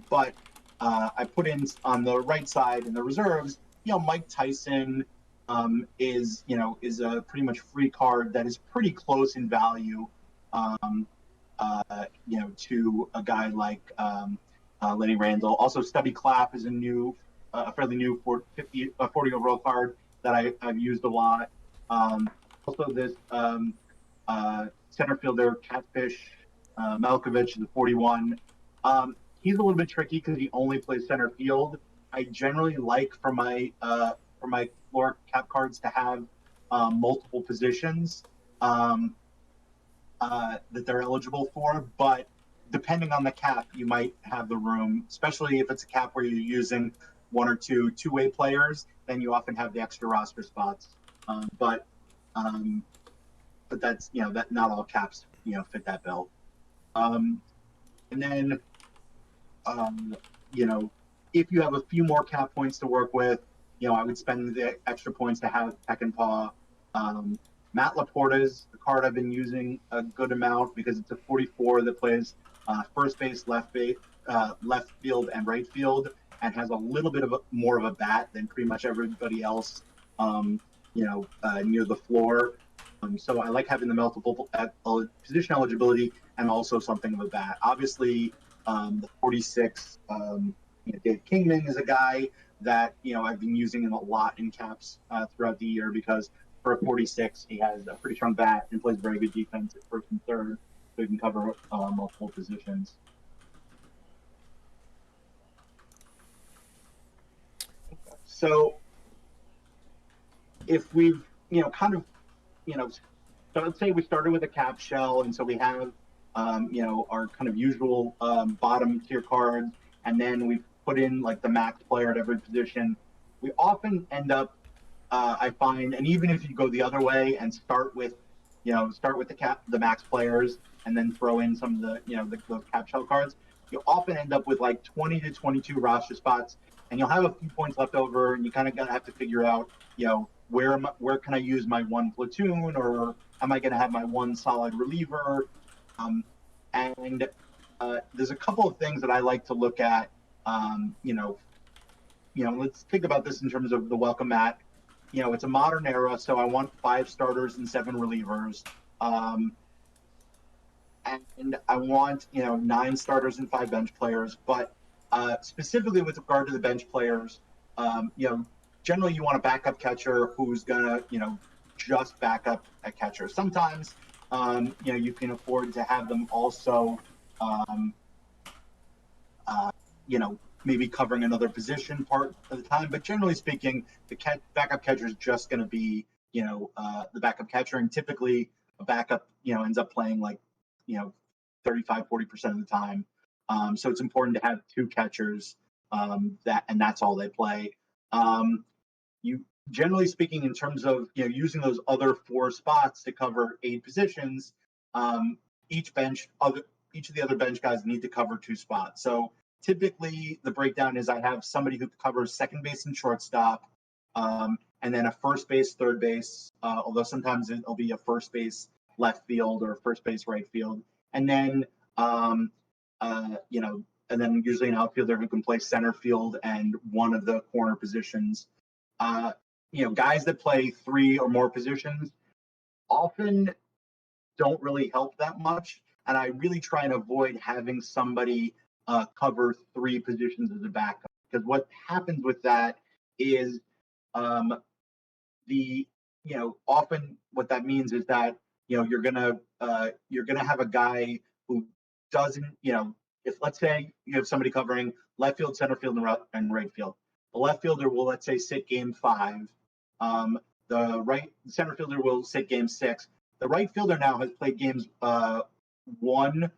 But I put in on the right side in the reserves, Mike Tyson is a pretty much free card that is pretty close in value, to a guy like Lenny Randall. Also, Stubby Clapp is a fairly new 40 overall card that I've used a lot. Also, this center fielder, Catfish Malkovich, the 41. He's a little bit tricky because he only plays center field. I generally like for my floor cap cards to have multiple positions that they're eligible for, but depending on the cap, you might have the room, especially if it's a cap where you're using one or two-way players, then you often have the extra roster spots. Um, but um, but that's that not all caps fit that bill. Um, and then um, you know if you have a few more cap points to work with, I would spend the extra points to have Peckinpah. Um, Matt Laporta is the card I've been using a good amount because it's a 44 that plays first base, left field, and right field, and has a little bit of more of a bat than pretty much everybody else. Near the floor. So I like having the multiple position eligibility and also something of a bat. Obviously, the 46, Dave Kingman is a guy that I've been using a lot in caps throughout the year because for a 46, he has a pretty strong bat and plays very good defense at first and third, so he can cover multiple positions. So if we've kind of so let's say we started with a cap shell, and so we have our kind of usual bottom tier cards, and then we put in like the max player at every position. We often end up, I find, and even if you go the other way and start with the max players, and then throw in some of those cap shell cards, you'll often end up with like 20 to 22 roster spots, and you'll have a few points left over, and you kind of gotta have to figure out, where can I use my one platoon, or am I going to have my one solid reliever? And there's a couple of things that I like to look at. Let's think about this in terms of the welcome mat. It's a modern era, so I want 5 starters and 7 relievers. And I want 9 starters and 5 bench players. But specifically with regard to the bench players, generally you want a backup catcher who's gonna just backup at catcher. Sometimes, you can afford to have them also, um, you know, maybe covering another position part of the time. But generally speaking, the backup catcher is just going to be, the backup catcher. And typically a backup, ends up playing like, you know, 35-40% of the time. So it's important to have two catchers, and that's all they play. You generally speaking, in terms of using those other four spots to cover eight positions, um, each of the other bench guys need to cover two spots. So typically, the breakdown is I have somebody who covers second base and shortstop, and then a first base, third base. Although sometimes it'll be a first base left field or first base right field, and then and then usually an outfielder who can play center field and one of the corner positions. Uh, Guys that play three or more positions often don't really help that much. And I really try and avoid having somebody cover three positions as a backup, because what happens with that is um, often what that means is that you're gonna have a guy who doesn't, if let's say you have somebody covering left field, center field, and right field. The left fielder will, let's say, sit game 5. The center fielder will sit game 6. The right fielder now has played games 1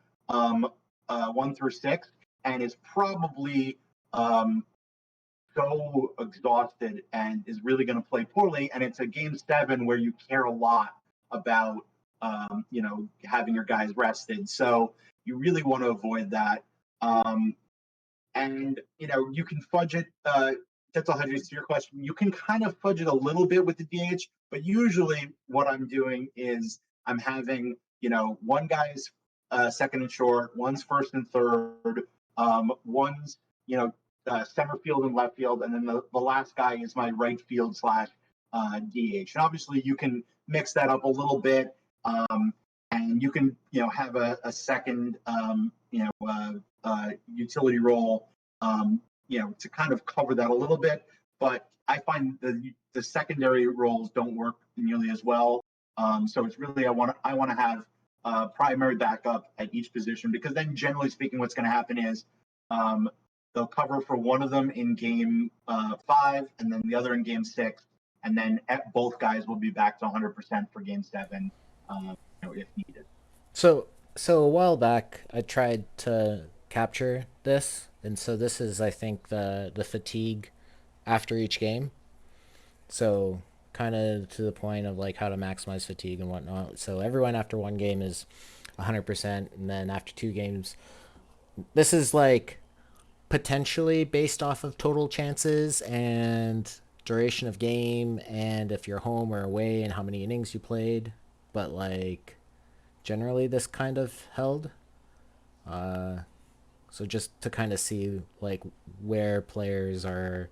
through 6, and is probably so exhausted and is really going to play poorly. And it's a game 7 where you care a lot about having your guys rested. So you really want to avoid that. And you can fudge it. That's all. To your question, you can kind of fudge it a little bit with the DH, but usually what I'm doing is I'm having one guy's second and short, one's first and third, one's center field and left field, and then the last guy is my right field slash DH. And obviously you can mix that up a little bit, and you can have a second utility role, to kind of cover that a little bit. But I find the secondary roles don't work nearly as well. So it's really I want to have primary backup at each position, because then generally speaking, what's going to happen is they'll cover for one of them in game 5, and then the other in game 6, and then both guys will be back to 100% for game 7, if needed. So a while back, I tried to capture this, and so this is, I think, the fatigue after each game. So kind of to the point of like how to maximize fatigue and whatnot. So everyone after one game is 100%, and then after 2 games, this is like potentially based off of total chances and duration of game, and if you're home or away and how many innings you played. But like generally, this kind of held. Uh, so just to kind of see like where players are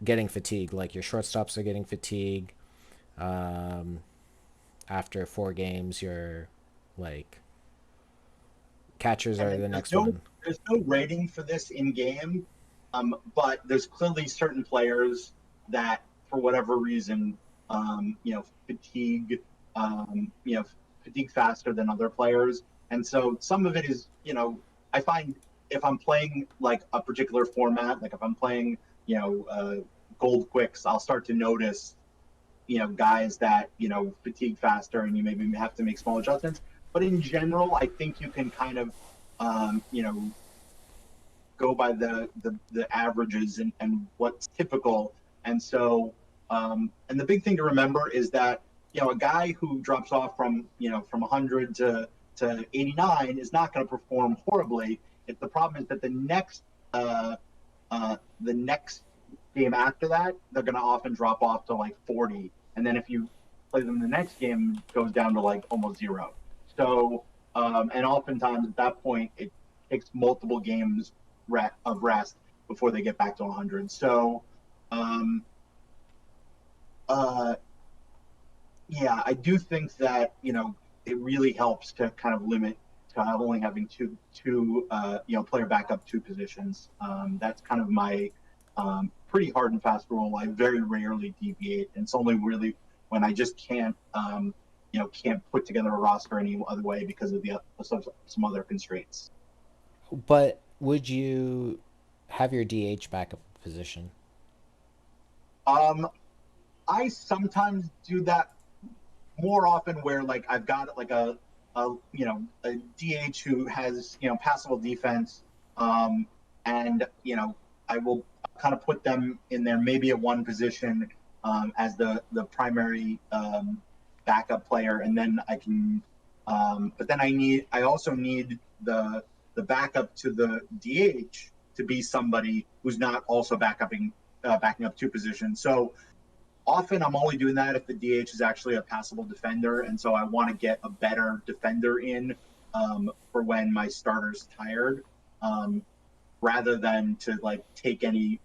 getting fatigue, like your shortstops are getting fatigue. Um, After 4 games, your like catchers And are then the next one. there's no rating for this in game, but there's clearly certain players that, for whatever reason, fatigue, fatigue faster than other players. And so some of it is, I find if I'm playing like a particular format, like if I'm playing, gold quicks, I'll start to notice, guys that, fatigue faster, and you maybe have to make small adjustments. But in general, I think you can kind of, go by the averages and what's typical. And so, and the big thing to remember is that a guy who drops off from 100 to 89 is not going to perform horribly. The problem is that the next game after that, they're going to often drop off to like 40, and then if you play them the next game, it goes down to like almost 0. So, and oftentimes at that point, it takes multiple games of rest before they get back to 100. So, uh, yeah, I do think that it really helps to kind of limit to only having two player backup 2 positions. That's kind of my pretty hard and fast rule. I very rarely deviate, and it's only really when I just can't can't put together a roster any other way because of some other constraints. But would you have your DH backup position? Um, I sometimes do that more often where like I've got like a DH who has passable defense, um, and I will kind of put them in there maybe at one position as the primary backup player, and then I can. But then I also need the backup to the DH to be somebody who's not also backing up two positions. So often I'm only doing that if the DH is actually a passable defender, and so I want to get a better defender in for when my starter's tired, um, rather than to like take any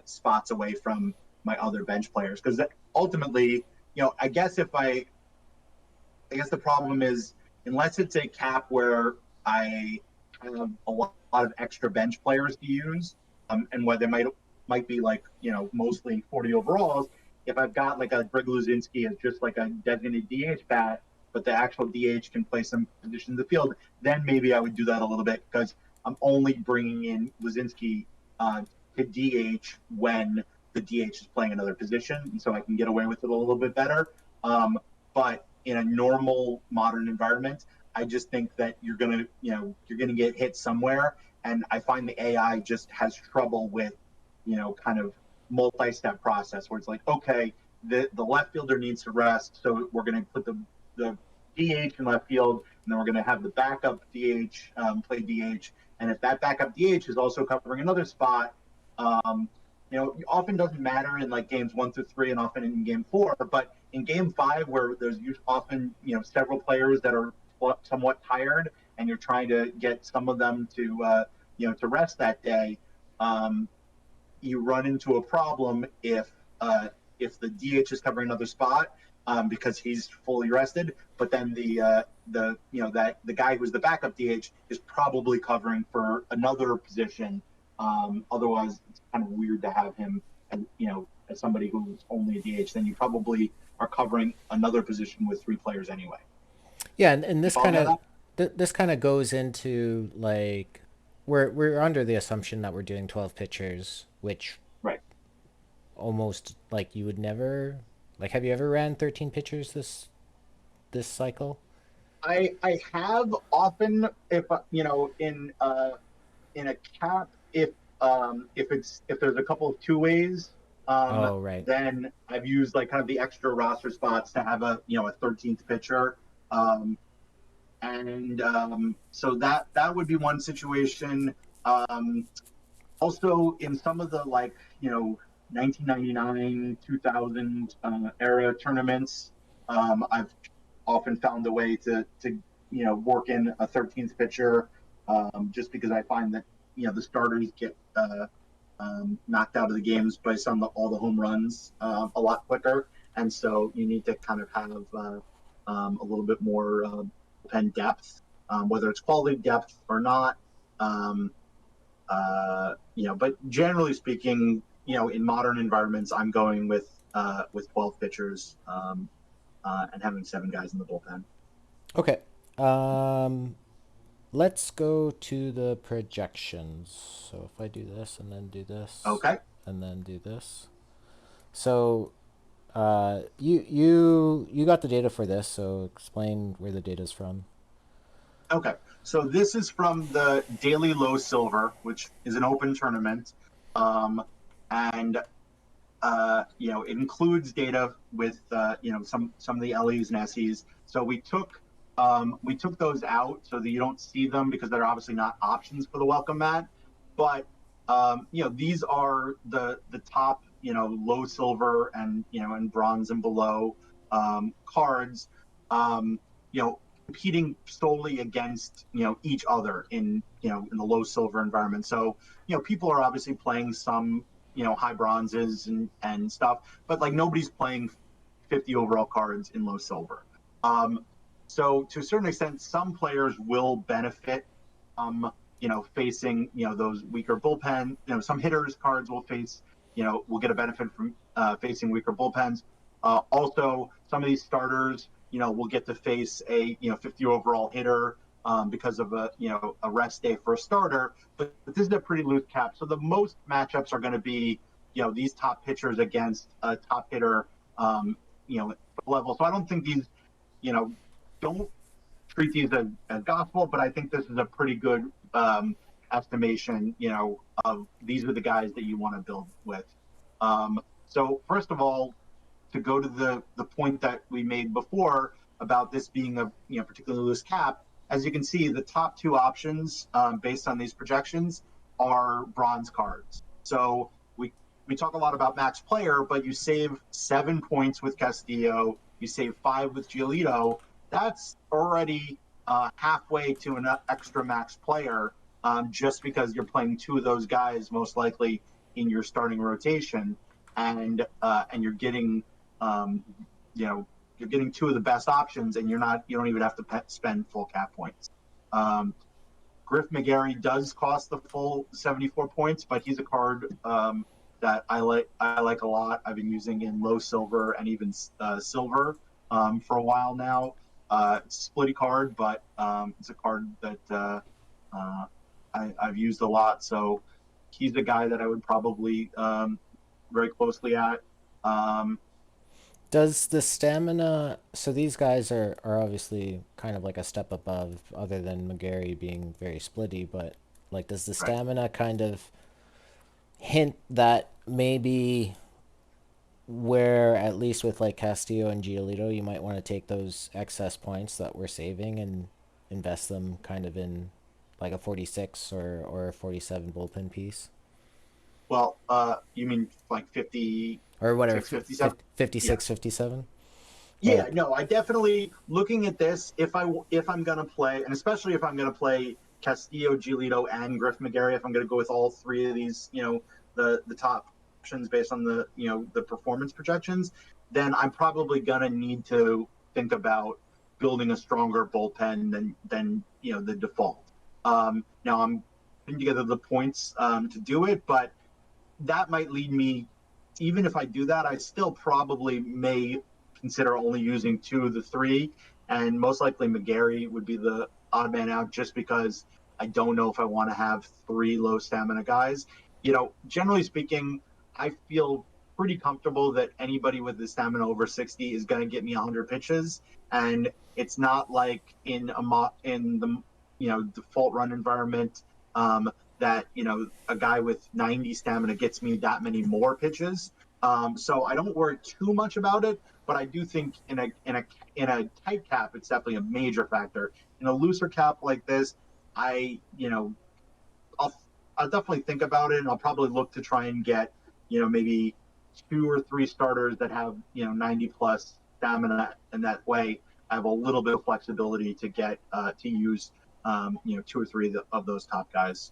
spots away from my other bench players. Because ultimately, I guess the problem is unless it's a cap where I have a lot of extra bench players to use, and where they might be like mostly 40 overalls. If I've got like a Greg Luzinski as just like a designated DH bat, but the actual DH can play some position in the field, then maybe I would do that a little bit because I'm only bringing in Luzinski to DH when the DH is playing another position, and so I can get away with it a little bit better. But in a normal modern environment, I just think that you're gonna get hit somewhere, and I find the AI just has trouble with kind of multi-step process where it's like, okay, the left fielder needs to rest, so we're gonna put the DH in left field, and then we're gonna have the backup DH play DH, and if that backup DH is also covering another spot, it often doesn't matter in like games 1 through 3 and often in game 4, but in game 5 where there's often several players that are somewhat tired and you're trying to get some of them to rest that day, um, you run into a problem if the DH is covering another spot because he's fully rested, but then the guy who's the backup DH is probably covering for another position. Otherwise, it's kind of weird to have him, as somebody who's only a DH. Then you probably are covering another position with 3 players anyway. Yeah, and You follow me on that? this kind of goes into like we're under the assumption that we're doing 12 pitchers, which Right. almost like you would never like. Have you ever ran 13 pitchers this cycle? I have often if in a cap if there's a couple of 2 ways, Oh, right. then I've used like kind of the extra roster spots to have a 13th pitcher, um, and so that would be one situation. Um, Also, in some of the like 1999 2000 era tournaments, I've often found a way to work in a 13th pitcher, just because I find that the starters get knocked out of the games based on all the home runs a lot quicker, and so you need to kind of have a little bit more pen depth, whether it's quality depth or not. Um, but generally speaking, in modern environments, I'm going with 12 pitchers and having 7 guys in the bullpen. Okay. Um, let's go to the projections. So if I do this and then do this Okay. and then do this. So you got the data for this, so explain where the data's from. Okay. So this is from the Daily Low Silver, which is an open tournament, and it includes data with some of the LEs and SEs. So we took those out so that you don't see them because they're obviously not options for the welcome mat. But these are the top low silver and bronze and below cards. Um, Competing solely against each other in the low silver environment. So people are obviously playing some high bronzes and stuff, but like nobody's playing 50 overall cards in low silver. So to a certain extent, some players will benefit facing those weaker bullpen. Some hitters cards will face will get a benefit from facing weaker bullpens. Also, some of these starters, will get to face a 50 overall hitter because of a rest day for a starter. But this is a pretty loose cap, so the most matchups are going to be these top pitchers against a top hitter, level. So I don't think these, don't treat these as gospel, but I think this is a pretty good estimation, of these are the guys that you want to build with. So first of all, to go to the point that we made before about this being a particularly loose cap, as you can see, the top two options based on these projections are bronze cards. So we talk a lot about max player, but you save 7 points with Castillo, you save 5 with Giolito. That's already halfway to an extra max player, just because you're playing two of those guys most likely in your starting rotation, and you're getting um, you're getting two of the best options, and you don't even have to spend full cap points. Um, Griff McGarry does cost the full 74 points, but he's a card that I like a lot. I've been using in low silver and even silver for a while now. It's a splitty card, but it's a card that I've used a lot. So he's the guy that I would probably very closely at. Um, Does the stamina? So these guys are obviously kind of like a step above, other than McGarry being very splitty. But like, does the right. stamina kind of hint that maybe where at least with like Castillo and Giolito, you might want to take those excess points that we're saving and invest them kind of in like a 46 or a 47 bullpen piece Well, you mean like 50, or whatever, 657? Yeah. 56, 57. Yeah, But no, I definitely looking at this. If I'm gonna play, and especially if I'm gonna play Castillo, Giolito, and Griff McGarry, if I'm gonna go with all three of these, the top options based on the performance projections, then I'm probably gonna need to think about building a stronger bullpen than the default. Now I'm putting together the points to do it, but that might lead me, even if I do that, I still probably may consider only using two of the three, and most likely McGarry would be the odd man out, just because I don't know if I want to have three low stamina guys. Generally speaking, I feel pretty comfortable that anybody with the stamina over 60 is going to get me 100 pitches, and it's not like in the default run environment, that a guy with 90 stamina gets me that many more pitches. So I don't worry too much about it, but I do think in a tight cap, it's definitely a major factor. In a looser cap like this, I I'll I'll definitely think about it, and I'll probably look to try and get maybe two or three starters that have 90 plus stamina, and that way I have a little bit of flexibility to get to use two or three of those top guys.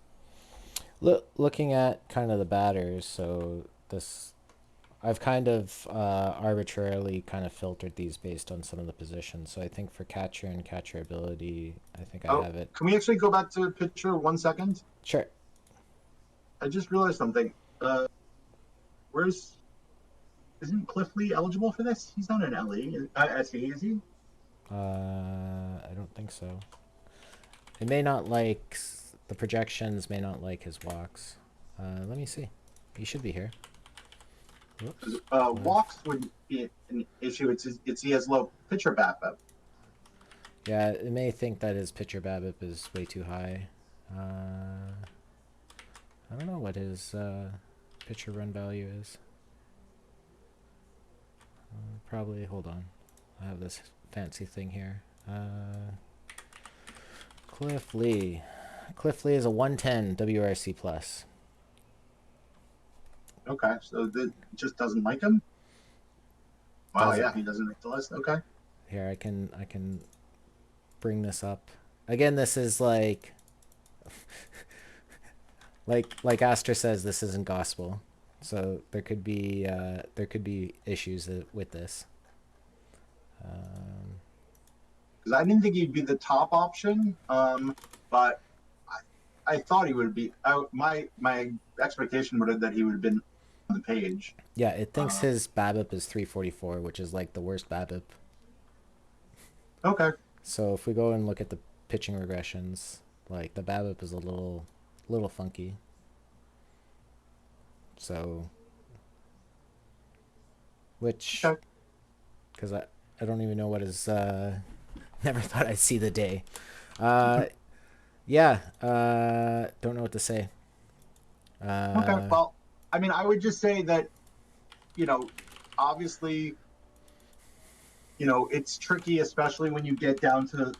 looking at kind of the batters, so this I've kind of arbitrarily kind of filtered these based on some of the positions. So I think for catcher and catcher ability, I think I Oh, have it. can we actually go back to the picture 1 second? Sure. I just realized something. Where's Isn't Cliff Lee eligible for this? He's not an LE. SE, is he? I don't think so. It may not like the projections. May not like his walks. Let me see. He should be here. Whoops. Walks would be an issue. It's he has low pitcher BABIP. Yeah, it may think that his pitcher BABIP is way too high. I don't know what his pitcher run value is. Probably. Hold on. I have this fancy thing here. Cliff Lee. Cliff Lee is a 110 WRC plus. Okay, so that just doesn't like him. Wow, Doesn't. yeah, he doesn't make the list. Okay. Here, I can bring this up. Again, this is like Aster says, this isn't gospel. So there could be issues with this. Because I didn't think he'd be the top option, but I thought he would be. My expectation would have that he would have been on the page. Yeah, it thinks Uh, his BABIP is 344, which is like the worst BABIP. okay. So if we go and look at the pitching regressions, like the BABIP is a little funky. So, which, Okay. because I don't even know what is, never thought I'd see the day. Uh, yeah, don't know what to say. Okay. Uh, Well, I mean, I would just say that, you know, obviously, it's tricky, especially when you get down to,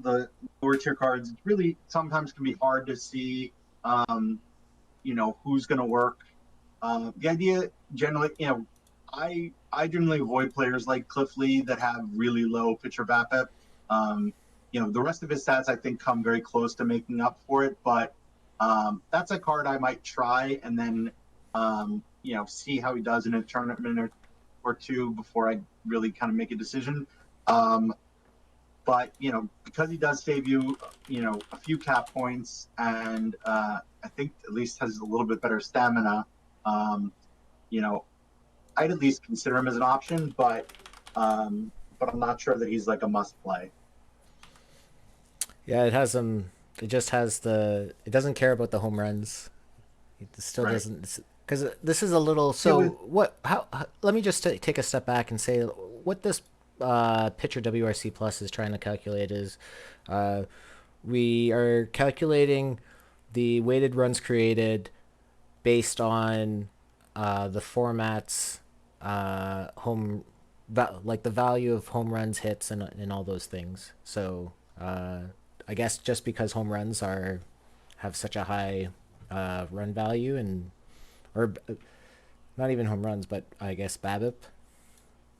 the lower tier cards. It really sometimes can be hard to see, um, who's going to work. The idea generally, I generally avoid players like Cliff Lee that have really low pitcher BABIP. Um, the rest of his stats I think come very close to making up for it, but that's a card I might try and then see how he does in a tournament or two before I really kind of make a decision. Um, but because he does save you, a few cap points, and I think at least has a little bit better stamina. Um, you know, I'd at least consider him as an option, but I'm not sure that he's like a must play. yeah, it has It just has the. It doesn't care about the home runs. It still Right. doesn't. Because this is a little. Yeah. So what? Let me just take a step back and say what this pitcher WRC plus is trying to calculate is, uh, we are calculating the weighted runs created based on the format's like the value of home runs, hits, and all those things. So I guess just because home runs are have such a high run value and or not even home runs, but I guess BABIP, Right.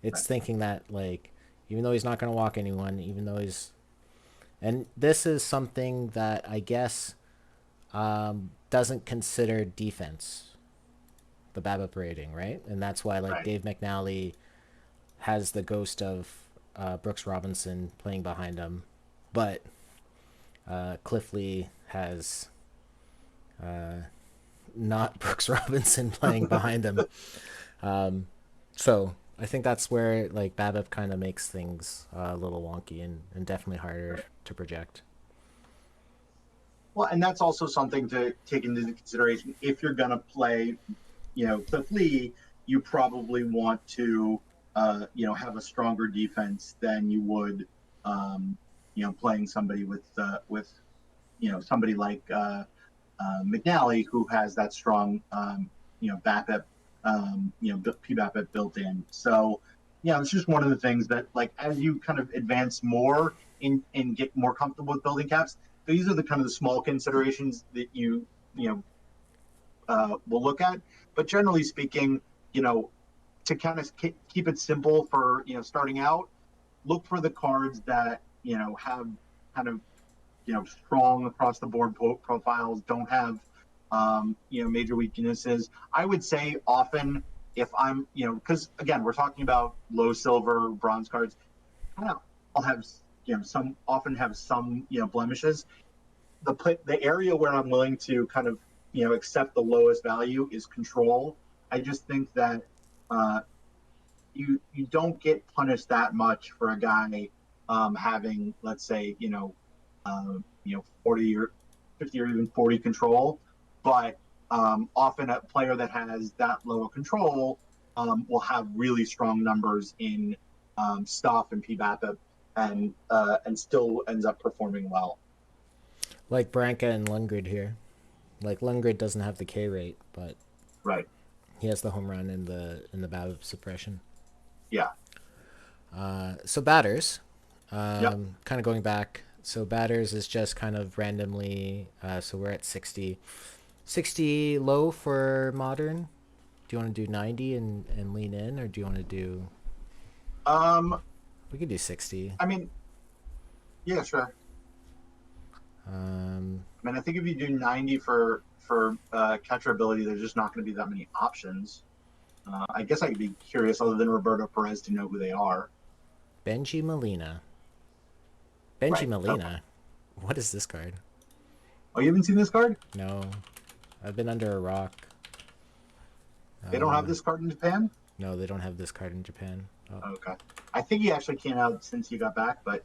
it's thinking that like even though he's not going to walk anyone, even though he's and this is something that I guess doesn't consider defense, the BABIP rating, right? And that's why like Right. Dave McNally has the ghost of Brooks Robinson playing behind him, but Cliff Lee has not Brooks Robinson playing behind him. So I think that's where like BABIP kind of makes things a little wonky and definitely harder Right. to project. Well, and that's also something to take into consideration. If you're going to play, Cliff Lee, you probably want to, have a stronger defense than you would, playing somebody with, somebody like McNally who has that strong, BABIP, PBABIP built in. So, yeah, it's just one of the things that, like, as you kind of advance more and get more comfortable with building caps, these are the kind of the small considerations that will look at. But generally speaking, to kind of keep it simple for starting out, look for the cards that have kind of strong across the board profiles, don't have major weaknesses. I would say often if I'm because again we're talking about low silver bronze cards, kind of I'll have some often have some blemishes. The area where I'm willing to kind of accept the lowest value is control. I just think that uh, you don't get punished that much for a guy having, let's say, 40 or 50 or even 40 control, but often a player that has that low of control will have really strong numbers in stuff and PBAPIP and still ends up performing well. Like Branca and Lundgren here. Like Lundgren doesn't have the K rate, but Right. he has the home run and the BABIP suppression. Yeah. So batters, Yep. kind of going back. So batters is just kind of randomly. So we're at 60. 60 low for modern. Do you want to do 90 and lean in, or do you want to do? Um, We could do 60. I mean, yeah, sure. Um, I mean, I think if you do 90 for catcher ability, there's just not going to be that many options. I guess I could be curious, other than Roberto Perez, to know who they are. Benji Molina. Benji Right. Okay. Molina. What is this card? Oh, you haven't seen this card? No, I've been under a rock. They don't have this card in Japan? No, they don't have this card in Japan. Oh, Okay. I think he actually came out since he got back, but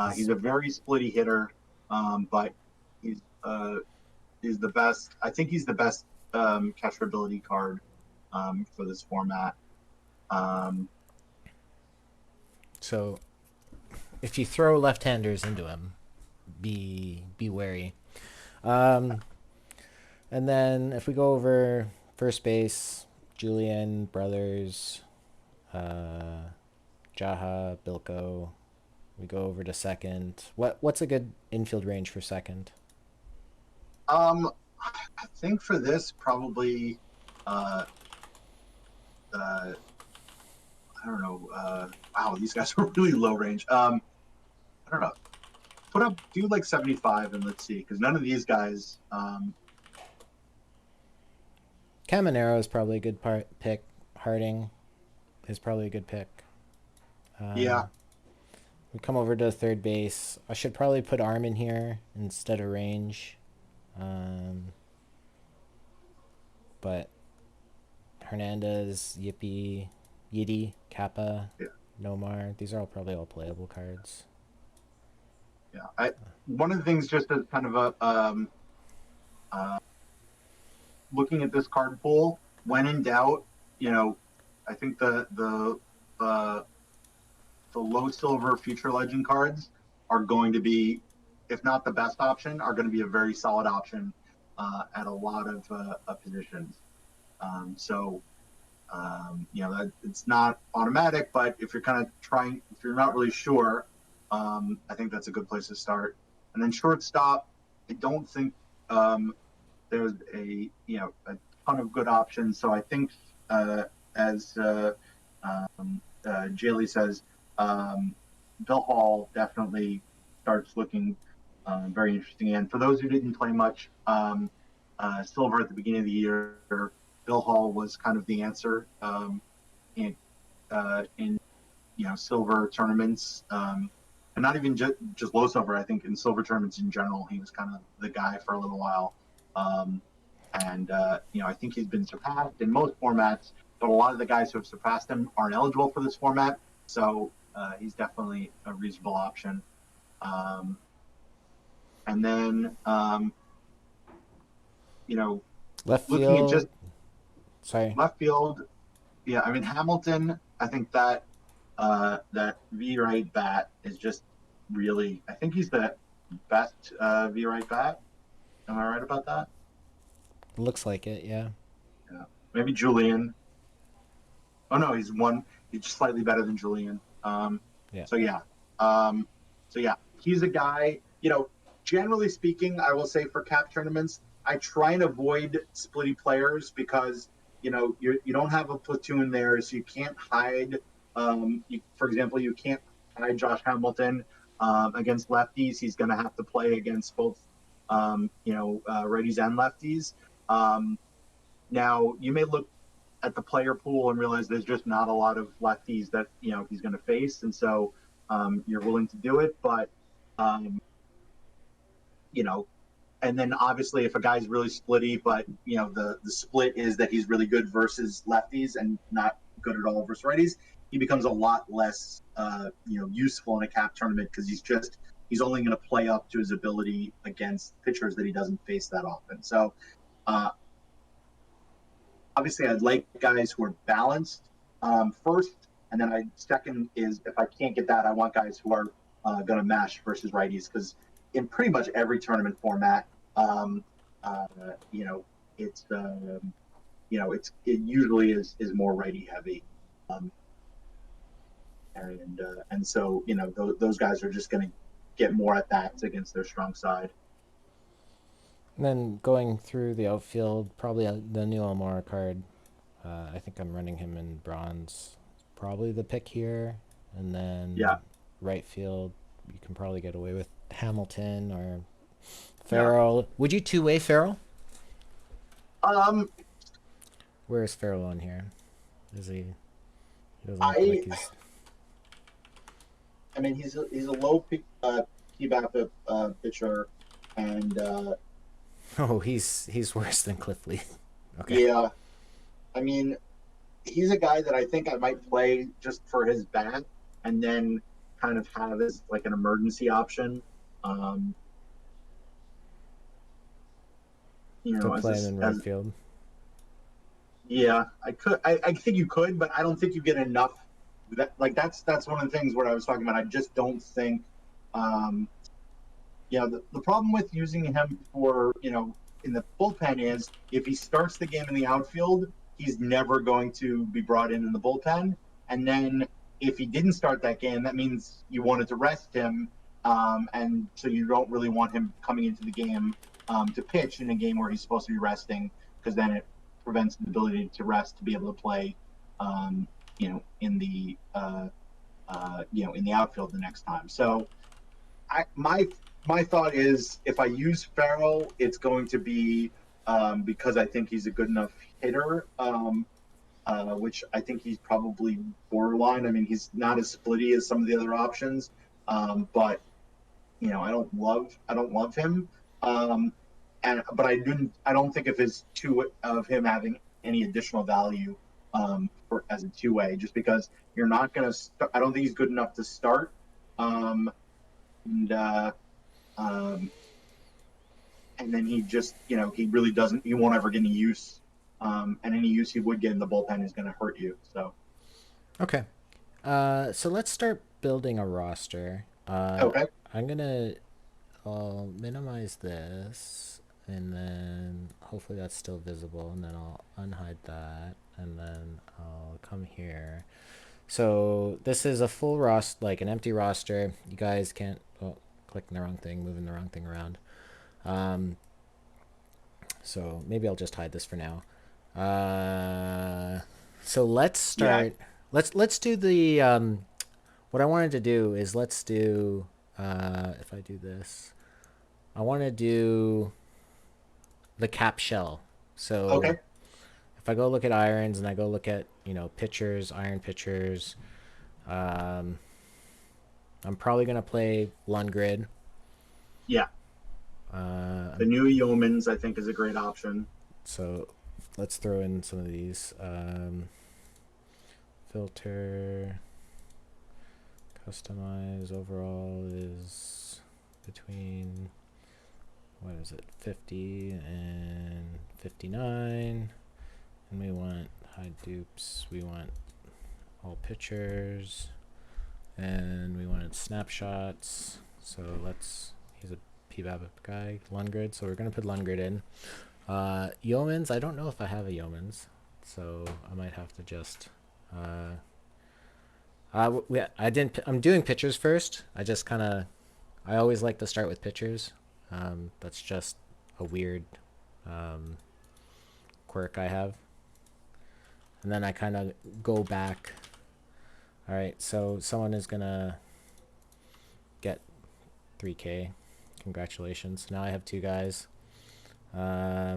he's he's a very splitty hitter. But he's is the best. I think he's the best catcher ability card for this format. Um, so if you throw left-handers into him, be wary. Um, and then if we go over first base, Julian, Brothers, Jaha, Bilko. We go over to second. What's a good infield range for second? um, I think for this probably uh, uh, I don't know. Wow, these guys are really low range. I don't know. Put up do like 75 and let's see, because none of these guys. Caminero is probably a good pick. Harding is probably a good pick. Yeah, We come over to third base. I should probably put arm in here instead of range. Um, but Hernandez, Yippee, Yiddy, Kappa, yeah, Nomar. These are all probably all playable cards. yeah. One of the things, just as kind of a uh, looking at this card pool, when in doubt, you know, I think uh, the low silver future legend cards are going to be, if not the best option, are going to be a very solid option at a lot of positions. So you know, that it's not automatic, but if you're kind of trying, if you're not really sure, I think that's a good place to start. And then shortstop, I don't think there's a, you know, a ton of good options. So I think as Jaylee says, Bill Hall definitely starts looking very interesting. And for those who didn't play much Silver at the beginning of the year, Bill Hall was kind of the answer in you know Silver tournaments, and not even just low Silver. I think in Silver tournaments in general, he was kind of the guy for a little while. Um, and you know, I think he's been surpassed in most formats, but a lot of the guys who have surpassed him aren't eligible for this format. So he's definitely a reasonable option. Um, and then you know, Left looking at just field. Sorry. left field, yeah, I mean Hamilton. I think that that V right bat is just really. I think he's the best V right bat. Am I right about that? Looks like it. Yeah. Yeah. Maybe Julian. Oh no, he's one. He's just slightly better than Julian. Yeah. So yeah. Um, so yeah, he's a guy. You know, generally speaking, I will say for cap tournaments, I try and avoid splitty players because you know you don't have a platoon there, so you can't hide. For example, you can't hide Josh Hamilton against lefties. He's going to have to play against both, you know, righties and lefties. Um, Now you may look at the player pool and realize there's just not a lot of lefties that you know he's going to face, and so you're willing to do it. But um, you know, and then obviously if a guy's really splitty, but you know the split is that he's really good versus lefties and not good at all versus righties, he becomes a lot less you know useful in a cap tournament because he's only going to play up to his ability against pitchers that he doesn't face that often. So uh, obviously I'd like guys who are balanced first, and then I second is if I can't get that, I want guys who are going to mash versus righties because in pretty much every tournament format, um, uh, you know, it's you know it usually is more righty heavy, um, and so you know those guys are just going to get more at bats against their strong side. And then going through the outfield, probably the new Almora card. I think I'm running him in bronze. Probably the pick here. And then Yeah, right field, you can probably get away with Hamilton or yeah. Farrell. Would you two-way Farrell? Um, Where is Farrell on here? Is he? He doesn't look I like he's. I mean, he's a low key backup pitcher, and Oh, he's worse than Cliff Lee. Okay. yeah, I mean, he's a guy that I think I might play just for his bat, and then kind of have as like an emergency option. Um, To as play him this in right as field. yeah, I could. I think you could, but I don't think you get enough. That's one of the things what I was talking about. I just don't think. Um, the problem with using him for in the bullpen is if he starts the game in the outfield, he's never going to be brought in the bullpen. And then if he didn't start that game, that means you wanted to rest him, and so you don't really want him coming into the game to pitch in a game where he's supposed to be resting, because then it prevents the ability to rest to be able to play, um, in the outfield the next time. So my thought is if I use Farrell, it's going to be because I think he's a good enough hitter, which I think he's probably borderline. I mean, he's not as splitty as some of the other options, but I don't love him. Um, and but I don't think of him having any additional value for as a two-way, just because you're not going to. I don't think he's good enough to start. Um, and um, and then he just, he really doesn't. He won't ever get any use, and any use he would get in the bullpen is going to hurt you. So Okay. So let's start building a roster. okay, I'm gonna I'll minimize this, and then hopefully that's still visible, and then I'll unhide that, and then I'll come here. So this is a full roster, like an empty roster. You guys can't, oh, clicking the wrong thing, moving the wrong thing around. Um, so maybe I'll just hide this for now. So let's yeah, start. Let's do the what I wanted to do is let's do if I do this, I want to do the cap shell. So okay, if I go look at irons and I go look at pitchers, iron pitchers, um, I'm probably gonna play Lundgren. yeah. Uh, The new Yeomans, I think, is a great option. so let's throw in some of these. Filter, customize overall is between, what is it, 50 and 59. And we want hide dupes. We want all pictures. And we wanted snapshots. So he's a PBAB guy, Lundgren. So we're going to put Lundgren in. Yeomans, I don't know if I have a Yeomans. So I might have to just. I didn't. I'm doing pictures first. I always like to start with pictures. That's just a weird um, quirk I have. And then I kind of go back. All right, so someone is gonna get 3K. Congratulations. Now I have two guys. Uh,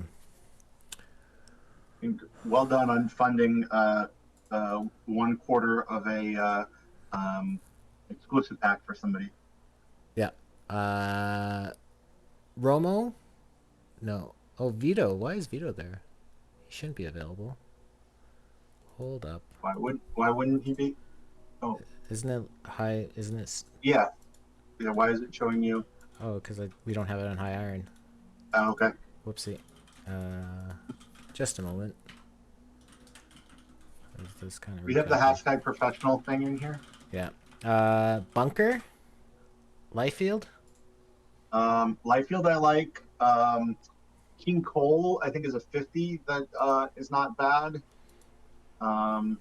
Well done on funding 1/4 of a exclusive pack for somebody. yeah. Romo? No. Oh, Vito. Why is Vito there? He shouldn't be available. Hold up. Why wouldn't he be? Oh, Isn't it high? Isn't it? yeah. Yeah. Why is it showing you? Oh, because we don't have it on high iron. Okay. Whoopsie. Uh, just a moment. Is this kind of We have the recalculating? hashtag professional thing in here. Yeah. Bunker? Lightfield? Lightfield I like. King Cole I think is a 50 that is not bad. Um,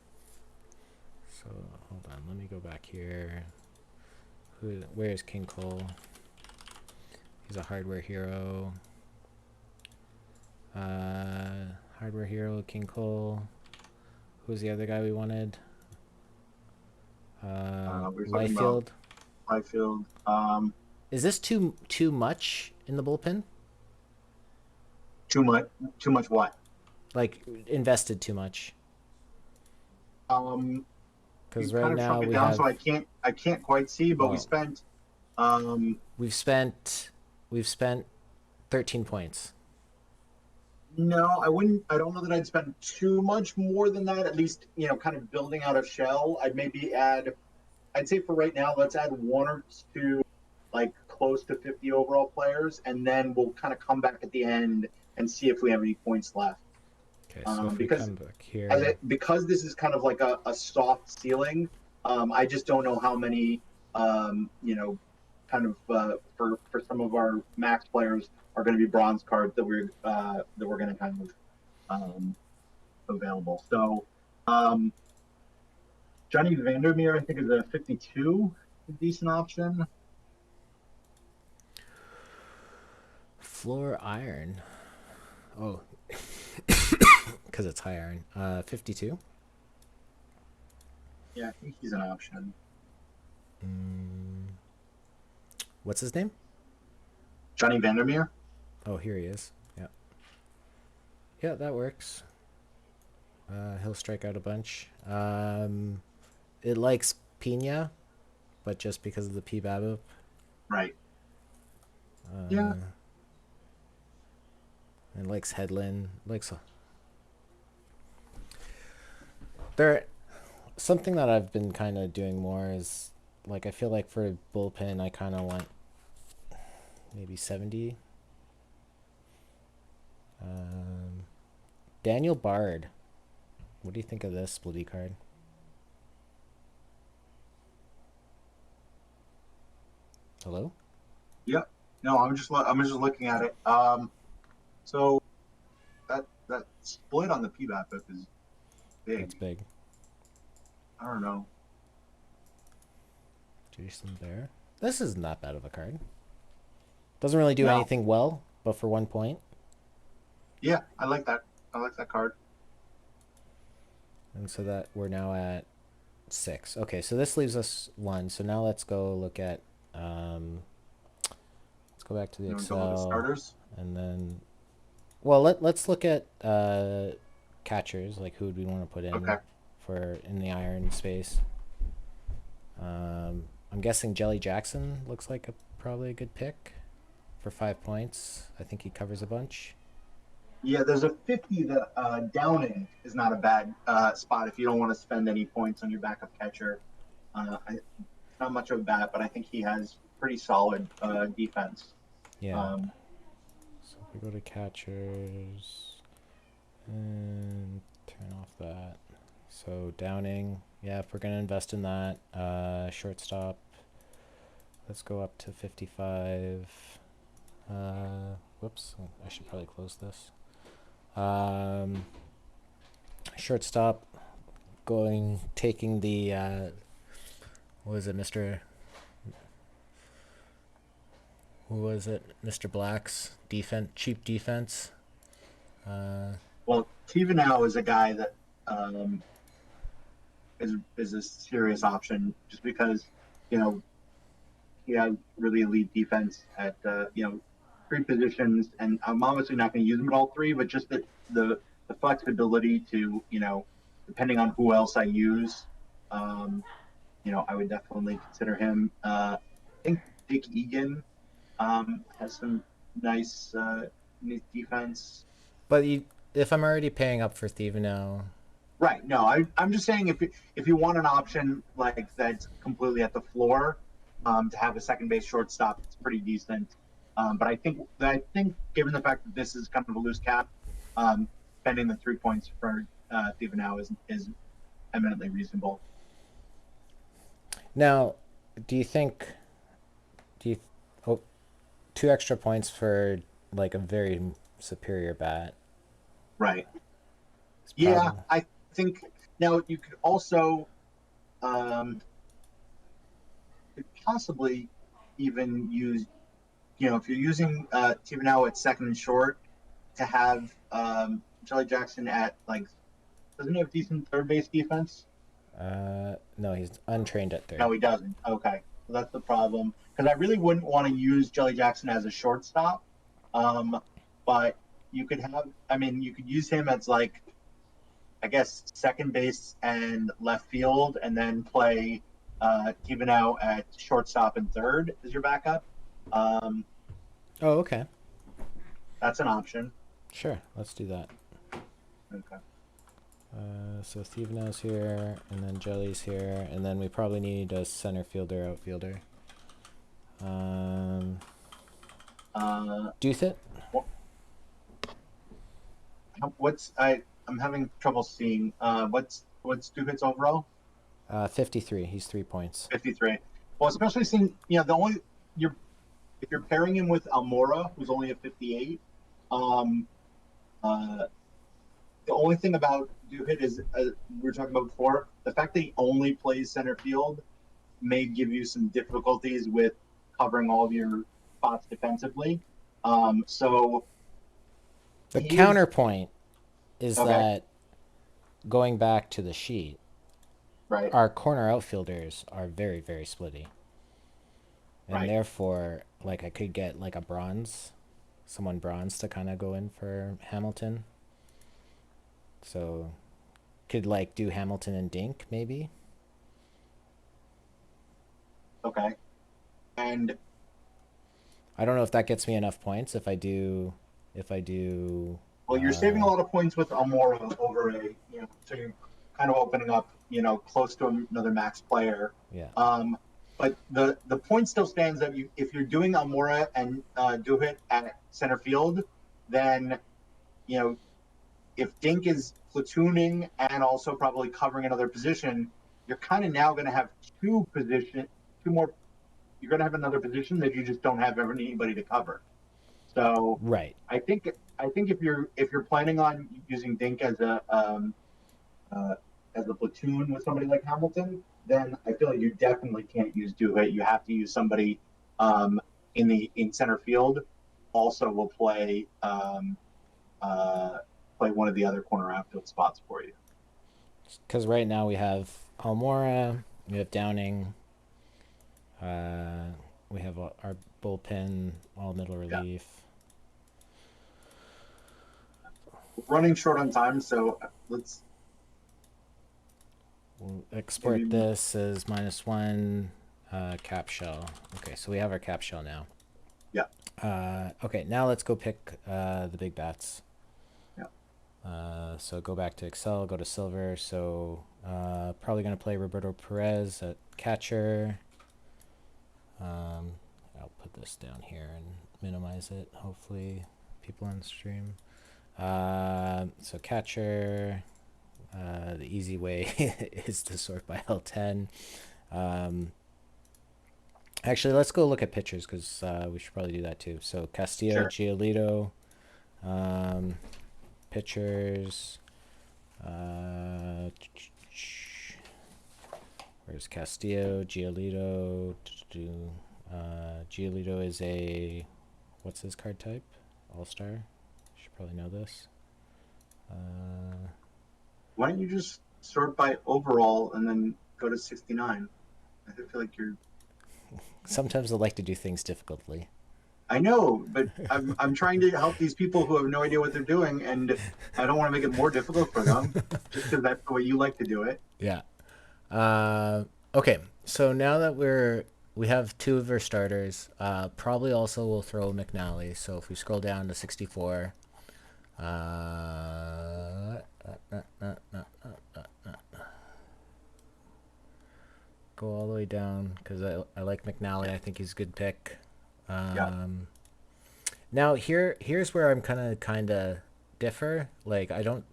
So hold on. Let me go back here. Where is King Cole? He's a hardware hero. Hardware hero, King Cole. Who's the other guy we wanted? we're talking about Lightfield. Lightfield. Is this too much in the bullpen? Too much. Too much what? Like invested too much? You Because right kind of now shrunk it we down, have, so I can't quite see. But we well, spent we've spent 13 points. No, I wouldn't. I don't know that I'd spend too much more than that. At least, kind of building out a shell. I'd maybe add. I'd say for right now, let's add one or two, like close to 50 overall players, and then we'll kind of come back at the end and see if we have any points left. Okay, so if we Because come back here, because this is kind of like a soft ceiling, I just don't know how many, kind of for some of our max players are going to be bronze cards that we're going to kind of um, available. So Johnny Vandermeer, I think, is a 52, a decent option. floor iron. Oh, because it's high iron. 52. Yeah, I think he's an option. Mm, what's his name? Johnny Vandermeer. Oh, here he is. Yeah. Yeah, that works. He'll strike out a bunch. It likes Pina, but just because of the P Babip. Right. Yeah. Uh, it likes Headland. Likes there. Something that I've been kind of doing more is like I feel like for bullpen I kind of want maybe 70. Um, Daniel Bard. What do you think of this splitty card? Hello? Yep. No, I'm just looking at it. So that split on the PBAP is That's big. big. I don't know. Jason Bear. This isn't that bad of a card. Doesn't really do No. anything well, but for 1 point. Yeah, I like that. I like that card. And so that we're now at 6. Okay, so this leaves us 1. So now let's go look at let's go back to the You want to go look at Excel starters? and then well let's look at catchers, like who would we want to put in Okay. for in the iron space. I'm guessing Jelly Jackson looks like probably a good pick for 5 points. I think he covers a bunch. Yeah, there's a 50 that Downing is not a bad spot if you don't want to spend any points on your backup catcher. Not much of a bat, but I think he has pretty solid defense. Yeah. Um, So if we go to catchers and turn off that. So Downing, yeah, if we're gonna invest in that, shortstop. Let's go up to 55. Whoops, I should probably close this. Shortstop, taking the what was it, Mr. Who was it? Mr. Black's defense, cheap defense. Uh, well, Tivanow is a guy that um, is a serious option just because you know he has really elite defense at three positions, and I'm obviously not going to use him at all three, but just the flexibility to depending on who else I use, um, I would definitely consider him. I think Dick Egan has some nice defense. but if I'm already paying up for Theveno, Right. No, I'm just saying if you want an option like that's completely at the floor, to have a second base shortstop, it's pretty decent. But I think given the fact that this is kind of a loose cap, um, spending the 3 points for Thiva now is eminently reasonable. now, do you think do you oh 2 extra points for like a very superior bat? Right. It's Yeah, probably I think now you could also um, could possibly even use if you're using Thiva now at second and short to have Jelly Jackson at like doesn't he have decent third base defense? no, he's untrained at third. No, he doesn't. Okay, so that's the problem because I really wouldn't want to use Jelly Jackson as a shortstop, um, but you could have. I mean, you could use him as like I guess second base and left field, and then play Tivano at shortstop and third as your backup. Um, Oh, okay. that's an option. Sure, let's do that. Okay. So Theveno's here, and then Jelly's here, and then we probably need a center fielder, outfielder. Doethit? What, I'm having trouble seeing. What's Duke's overall? 53. He's 3 points. 53. Well, especially seeing, the only you're if you're pairing him with Almora, who's only a 58. Um, uh, the only thing about Duhit is, we were talking about before, the fact that he only plays center field may give you some difficulties with covering all of your spots defensively. So The he is counterpoint is okay, that going back to the sheet, right, our corner outfielders are very, very splitty. And right, therefore, like, I could get like a bronze, someone bronze to kind of go in for Hamilton. So could like do Hamilton and Dink maybe. okay. And I don't know if that gets me enough points. If I do, well, you're saving a lot of points with Almora over so you're kind of opening up, close to another max player. yeah, But the point still stands that if you're doing Almora and Duhit at center field, then you know if Dink is platooning and also probably covering another position, you're kind of now going to have two more. You're going to have another position that you just don't have anybody to cover. So right. I think if you're planning on using Dink uh, as a platoon with somebody like Hamilton, then I feel like you definitely can't use Duhit. You have to use somebody um, in center field. Also, will play one of the other corner outfield spots for you. Because right now we have Almora, we have Downing, uh, we have our bullpen, all middle Yeah, relief. we're running short on time, so let's We'll export maybe. this as -1 cap shell. Okay, so we have our cap shell now. Yeah, Okay, now let's go pick the big bats. yeah. So go back to Excel, go to Silver. So probably going to play Roberto Perez at catcher. I'll put this down here and minimize it. Hopefully people on stream. So catcher. The easy way is to sort by L10. Actually, let's go look at pitchers because we should probably do that too. So Castillo, Sure. Giolito, um, pitchers. Uh, where's Castillo? Giolito. Giolito is a, what's his card type? All Star. Should probably know this. Why don't you just sort by overall and then go to 69? I feel like you're. Sometimes I like to do things difficultly. I know, but I'm trying to help these people who have no idea what they're doing, and I don't want to make it more difficult for them just because that's the way you like to do it. Yeah. Okay. So now that we have two of our starters, probably also we'll throw McNally. So if we scroll down to 64, uh, uh, uh, uh, uh, go all the way down because I like McNally. I think he's a good pick. Yeah, Now here's where I'm kind of differ. Like I don't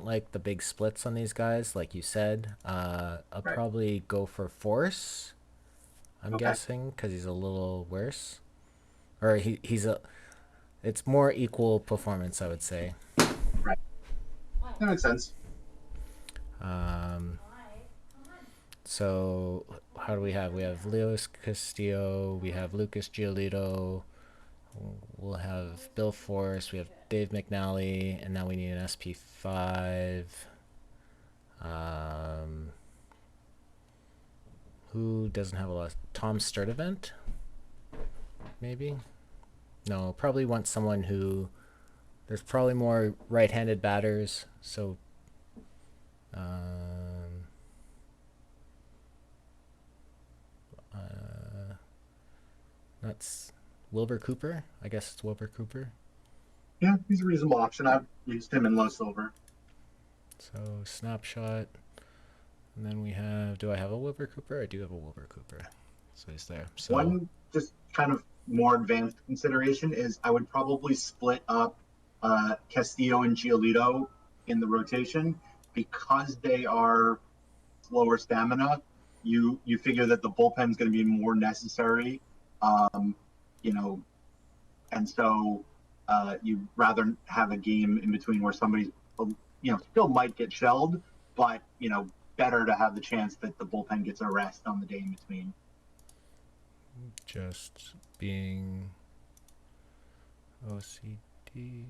like the big splits on these guys, like you said. I'll right. probably go for Force. I'm Okay, guessing because he's a little worse, or he's a. It's more equal performance, I would say. right. That makes sense. Um, so how do we have? We have Leos Castillo. We have Lucas Giolito. We'll have Bill Force. We have Dave McNally, and now we need an SP5. Um, who doesn't have a lot? Tom Sturdivant, maybe. No, probably want someone who. There's probably more right-handed batters, so. Um, that's Wilbur Cooper. I guess it's Wilbur Cooper. Yeah, he's a reasonable option. I've used him in low silver. So snapshot, and then we have. Do I have a Wilbur Cooper? I do have a Wilbur Cooper. So he's there. So One just kind of more advanced consideration is I would probably split up Castillo and Giolito in the rotation because they are lower stamina. You figure that the bullpen is going to be more necessary, um, you know, and so you'd rather have a game in between where somebody's still might get shelled, but better to have the chance that the bullpen gets a rest on the day in between. just being OCD.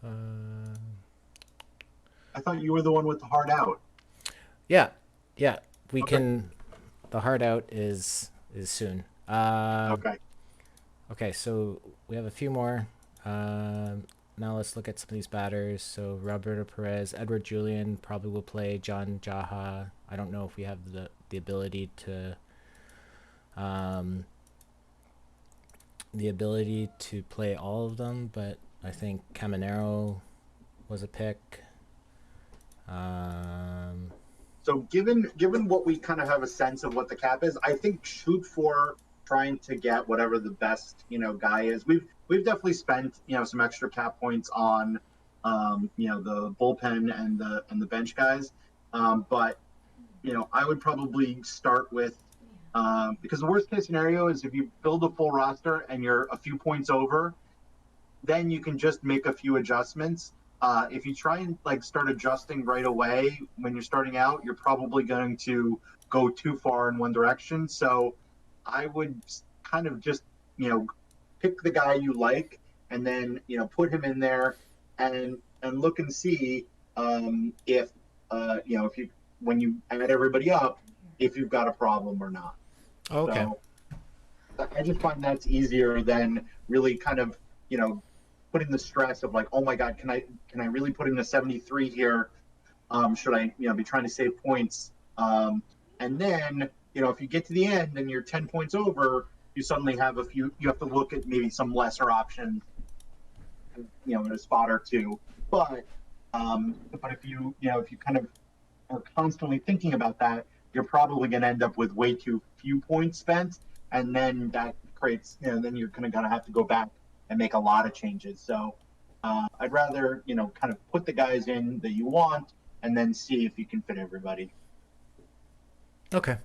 I thought you were the one with the heart out. Yeah, yeah. We Okay. can. The hard out is soon. Okay. Okay, so we have a few more. Now let's look at some of these batters. So Roberto Perez, Edward Julian probably will play. John Jaha. I don't know if we have the ability to um, play all of them, but I think Caminero was a pick. So given what we kind of have a sense of what the cap is, I think shoot for trying to get whatever the best guy is. We've definitely spent some extra cap points on the bullpen and the bench guys, but I would probably start with because the worst case scenario is if you build a full roster and you're a few points over, then you can just make a few adjustments. If you try and start adjusting right away when you're starting out, you're probably going to go too far in one direction. So I would kind of just pick the guy you like and then put him in there and look and see if if you when you add everybody up if you've got a problem or not. Okay. So I just find that's easier than really kind of putting the stress of oh my god, can I really put in a 73 here? Should I be trying to save points? And then if you get to the end and you're 10 points over, you suddenly have you have to look at maybe some lesser options, in a spot or two. But if you kind of are constantly thinking about that, you're probably going to end up with way too few points spent, and then that creates then you're going to have to go back and make a lot of changes. So I'd rather kind of put the guys in that you want and then see if you can fit everybody. Okay.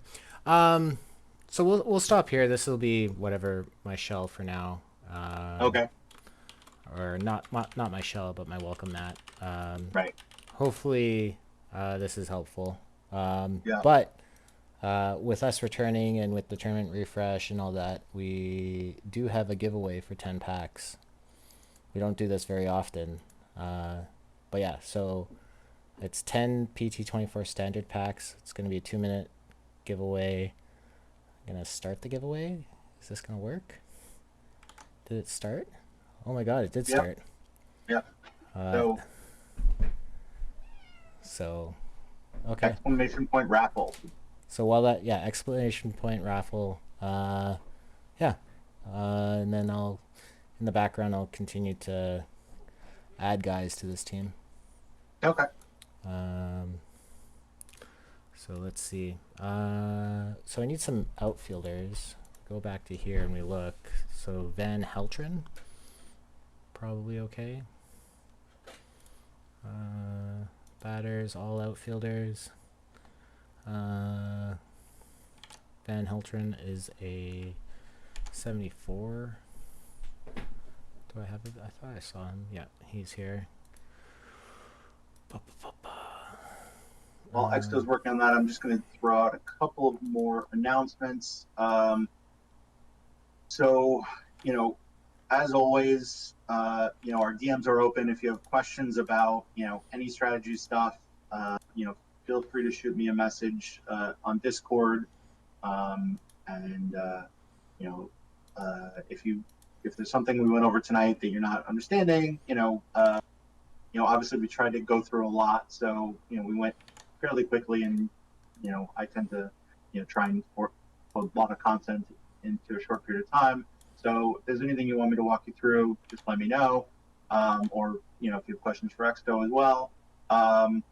So we'll stop here. This will be whatever my shell for now. Okay. Or not my shell, but my welcome mat. Right. Hopefully, this is helpful. Yeah. But with us returning and with the tournament refresh and all that, we do have a giveaway for 10 packs. We don't do this very often. But yeah, so it's 10 PT24 standard packs. It's going to be a 2-minute giveaway. I'm going to start the giveaway. Is this going to work? Did it start? Oh my god, it did start. Yep. So, okay. Exclamation point raffle. So while that, yeah, exclamation point raffle. Yeah. And then in the background, I'll continue to add guys to this team. Okay. So let's see. So I need some outfielders. Go back to here and we look. So Van Heltren, probably okay. Batters, all outfielders. Van Heltren is a 74. Do I have it? I thought I saw him. Yeah, he's here. While Exto's working on that, I'm just going to throw out a couple of more announcements. So, as always, our DMs are open. If you have questions about, any strategy stuff, feel free to shoot me a message on Discord. If there's something we went over tonight that you're not understanding, obviously we tried to go through a lot, so we went fairly quickly, and I tend to try and put a lot of content into a short period of time. So if there's anything you want me to walk you through, just let me know. Or if you have questions for Expo as well. I'm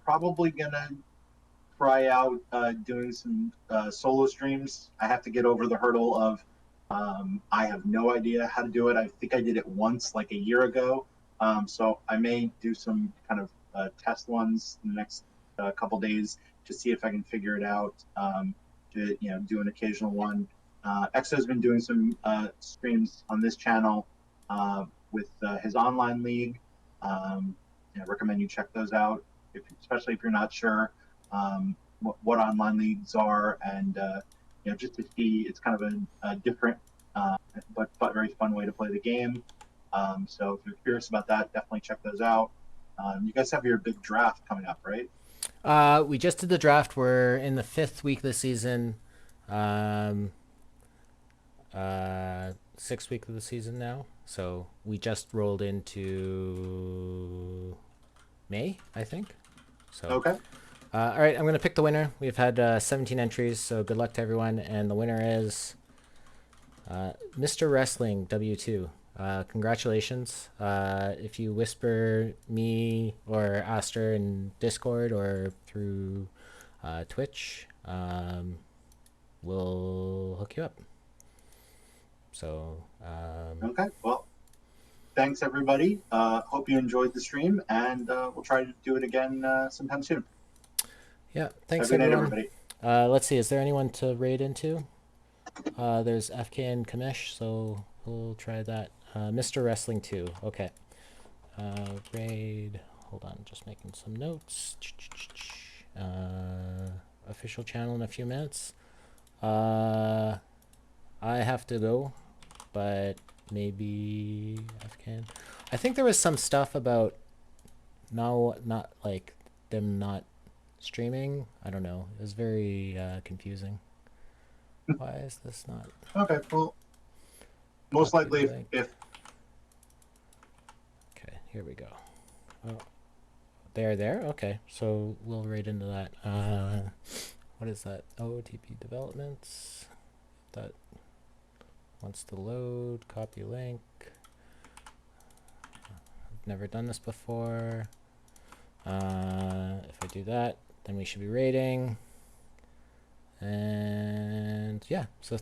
probably gonna try out doing some solo streams. I have to get over the hurdle of I have no idea how to do it. I think I did it once like a year ago. So I may do some kind of test ones in the next couple days to see if I can figure it out. To do an occasional one. Exa has been doing some streams on this channel with his online league. I recommend you check those out, especially if you're not sure what online leagues are, and just to see. It's kind of a different but very fun way to play the game. So if you're curious about that, definitely check those out. You guys have your big draft coming up, right? We just did the draft. We're in the 5th week of the season. 6th week of the season now. So we just rolled into May, I think. So Okay. all right, I'm going to pick the winner. We've had 17 entries, so good luck to everyone. And the winner is Mr. Wrestling W2. Congratulations. If you whisper me or Aster in Discord or through Twitch, we'll hook you up. So, Okay. Well, thanks everybody. Hope you enjoyed the stream, and we'll try to do it again sometime soon. yeah, thanks Have a good night, everyone. everybody. Let's see, is there anyone to raid into? There's FK and Kamish, so we'll try that. Mr. Wrestling 2, okay. Raid, hold on, just making some notes. Official channel in a few minutes. I have to go, but maybe FK. I think there was some stuff about not like them not streaming. I don't know. It was very confusing. Why is this not? Okay. Well, most Copy likely, link. if Okay, here we go. Oh, they're there? Okay, so we'll raid into that. What is that? OOTP developments. That wants to load. Copy link. I've never done this before. If I do that, then we should be raiding. And yeah, so